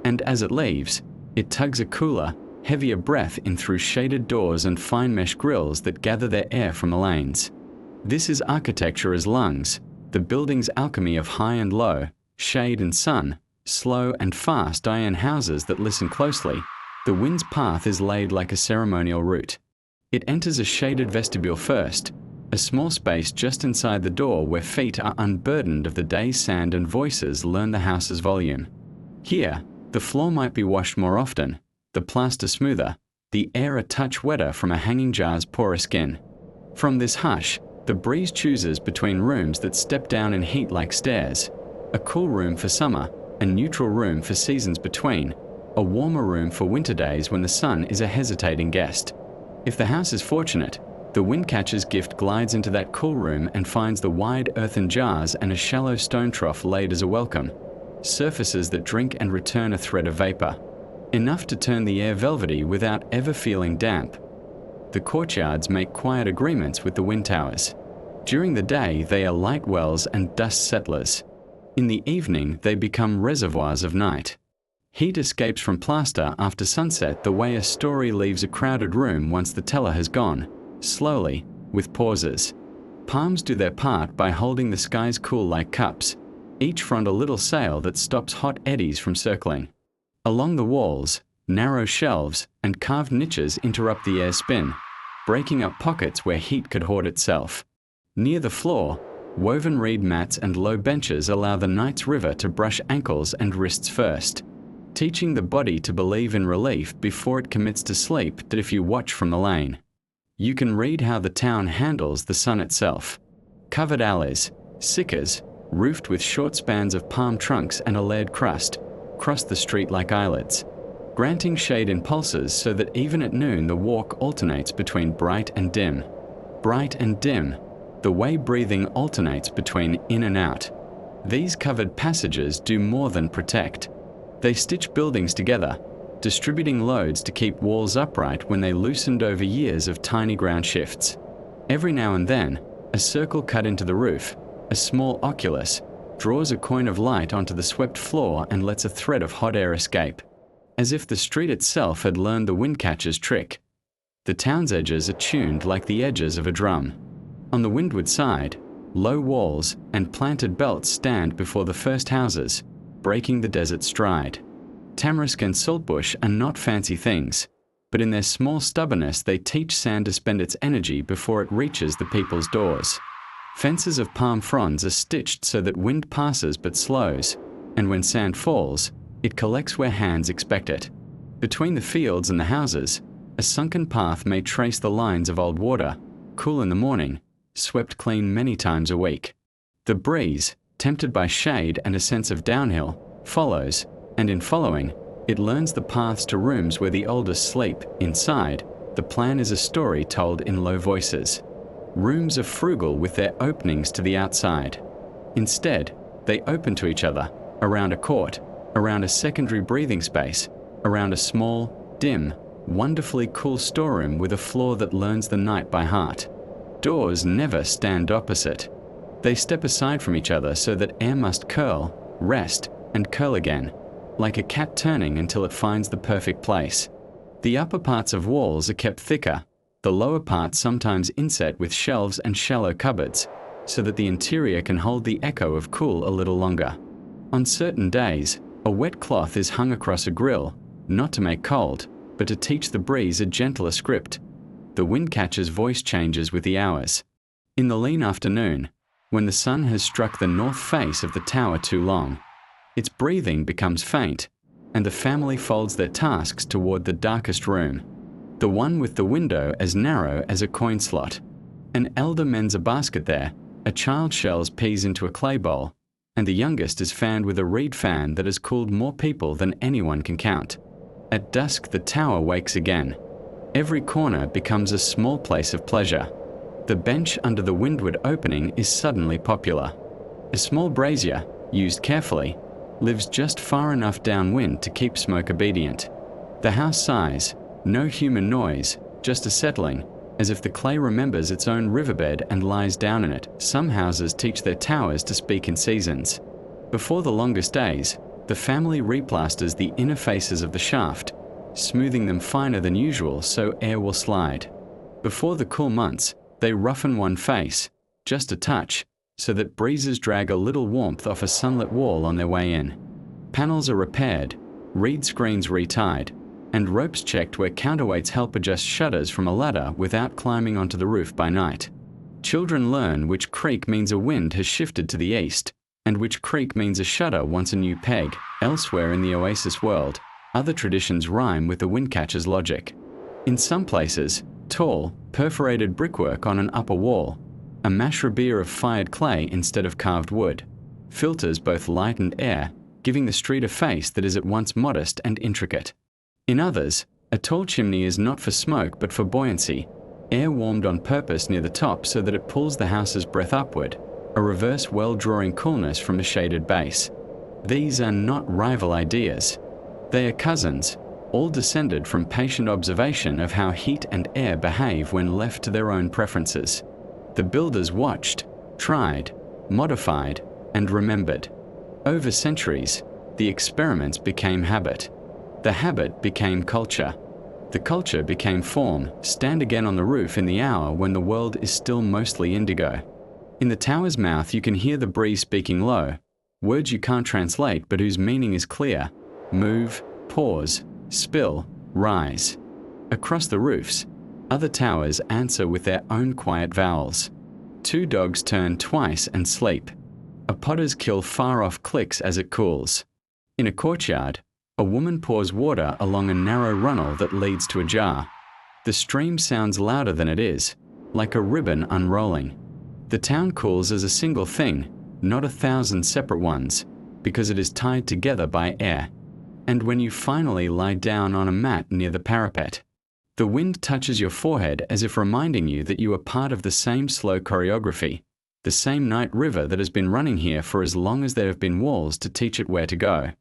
and as it leaves, it tugs a cooler, heavier breath in through shaded doors and fine mesh grills that gather their air from the lanes. This is architecture as lungs, the building's alchemy of high and low, shade and sun, slow and fast iron houses that listen closely. The wind's path is laid like a ceremonial route. It enters a shaded vestibule first, a small space just inside the door where feet are unburdened of the day's sand and voices learn the house's volume. Here, the floor might be washed more often, the plaster smoother, the air a touch wetter from a hanging jar's porous skin. From this hush, the breeze chooses between rooms that step down in heat like stairs, a cool room for summer, a neutral room for seasons between, a warmer room for winter days when the sun is a hesitating guest. If the house is fortunate, the windcatcher's gift glides into that cool room and finds the wide earthen jars and a shallow stone trough laid as a welcome, surfaces that drink and return a thread of vapor, enough to turn the air velvety without ever feeling damp. The courtyards make quiet agreements with the wind towers. During the day, they are light wells and dust settlers. In the evening, they become reservoirs of night. Heat escapes from plaster after sunset the way a story leaves a crowded room once the teller has gone, slowly, with pauses. Palms do their part by holding the skies cool like cups, each front a little sail that stops hot eddies from circling. Along the walls, narrow shelves and carved niches interrupt the air spin, breaking up pockets where heat could hoard itself. Near the floor, woven reed mats and low benches allow the night's river to brush ankles and wrists first, teaching the body to believe in relief before it commits to sleep that if you watch from the lane, you can read how the town handles the sun itself. Covered alleys, sickers, roofed with short spans of palm trunks and a layered crust, cross the street like eyelids, granting shade in pulses so that even at noon the walk alternates between bright and dim. bright and dim, the way breathing alternates between in and out. These covered passages do more than protect. They stitch buildings together, distributing loads to keep walls upright when they loosened over years of tiny ground shifts. Every now and then, a circle cut into the roof, a small oculus, draws a coin of light onto the swept floor and lets a thread of hot air escape, as if the street itself had learned the windcatchers trick. The town's edges are tuned like the edges of a drum. On the windward side, low walls and planted belts stand before the first houses, breaking the desert stride. Tamarisk and saltbush are not fancy things, but in their small stubbornness they teach sand to spend its energy before it reaches the people's doors. Fences of palm fronds are stitched so that wind passes but slows, and when sand falls, it collects where hands expect it. Between the fields and the houses, a sunken path may trace the lines of old water, cool in the morning, swept clean many times a week. The breeze, tempted by shade and a sense of downhill, follows, and in following, it learns the paths to rooms where the oldest sleep. Inside, the plan is a story told in low voices. Rooms are frugal with their openings to the outside. Instead, they open to each other, around a court, around a secondary breathing space, around a small, dim, wonderfully cool storeroom with a floor that learns the night by heart. Doors never stand opposite. They step aside from each other so that air must curl, rest, and curl again, like a cat turning until it finds the perfect place. The upper parts of walls are kept thicker, the lower parts sometimes inset with shelves and shallow cupboards, so that the interior can hold the echo of cool a little longer. On certain days, a wet cloth is hung across a grill, not to make cold, but to teach the breeze a gentler script. The windcatcher's voice changes with the hours. In the lean afternoon, when the sun has struck the north face of the tower too long, its breathing becomes faint, and the family folds their tasks toward the darkest room, the one with the window as narrow as a coin slot. An elder mends a basket there, a child shells peas into a clay bowl, and the youngest is fanned with a reed fan that has cooled more people than anyone can count. At dusk, the tower wakes again. Every corner becomes a small place of pleasure. The bench under the windward opening is suddenly popular. A small brazier, used carefully, lives just far enough downwind to keep smoke obedient. The house sighs, no human noise, just a settling, as if the clay remembers its own riverbed and lies down in it. Some houses teach their towers to speak in seasons. Before the longest days, the family replasters the inner faces of the shaft, smoothing them finer than usual so air will slide. Before the cool months, they roughen one face, just a touch, so that breezes drag a little warmth off a sunlit wall on their way in. Panels are repaired, reed screens retied, and ropes checked where counterweights help adjust shutters from a ladder without climbing onto the roof by night. Children learn which creak means a wind has shifted to the east, and which creak means a shutter wants a new peg. Elsewhere in the Oasis world, other traditions rhyme with the windcatcher's logic. In some places, tall, perforated brickwork on an upper wall, a mashrabir of fired clay instead of carved wood, filters both light and air, giving the street a face that is at once modest and intricate. In others, a tall chimney is not for smoke but for buoyancy, air warmed on purpose near the top so that it pulls the house's breath upward, a reverse well-drawing coolness from the shaded base. These are not rival ideas. They are cousins, all descended from patient observation of how heat and air behave when left to their own preferences. The builders watched, tried, modified, and remembered. Over centuries, the experiments became habit. The habit became culture. The culture became form. Stand again on the roof in the hour when the world is still mostly indigo. In the tower's mouth you can hear the breeze speaking low, words you can't translate but whose meaning is clear. Move, pause, spill, rise. Across the roofs, other towers answer with their own quiet vowels. Two dogs turn twice and sleep. A potter's kiln far-off clicks as it cools. In a courtyard, a woman pours water along a narrow runnel that leads to a jar. The stream sounds louder than it is, like a ribbon unrolling. The town cools as a single thing, not 1,000 separate ones, because it is tied together by air. And when you finally lie down on a mat near the parapet, The wind touches your forehead as if reminding you that you are part of the same slow choreography, the same night river that has been running here for as long as there have been walls to teach it where to go.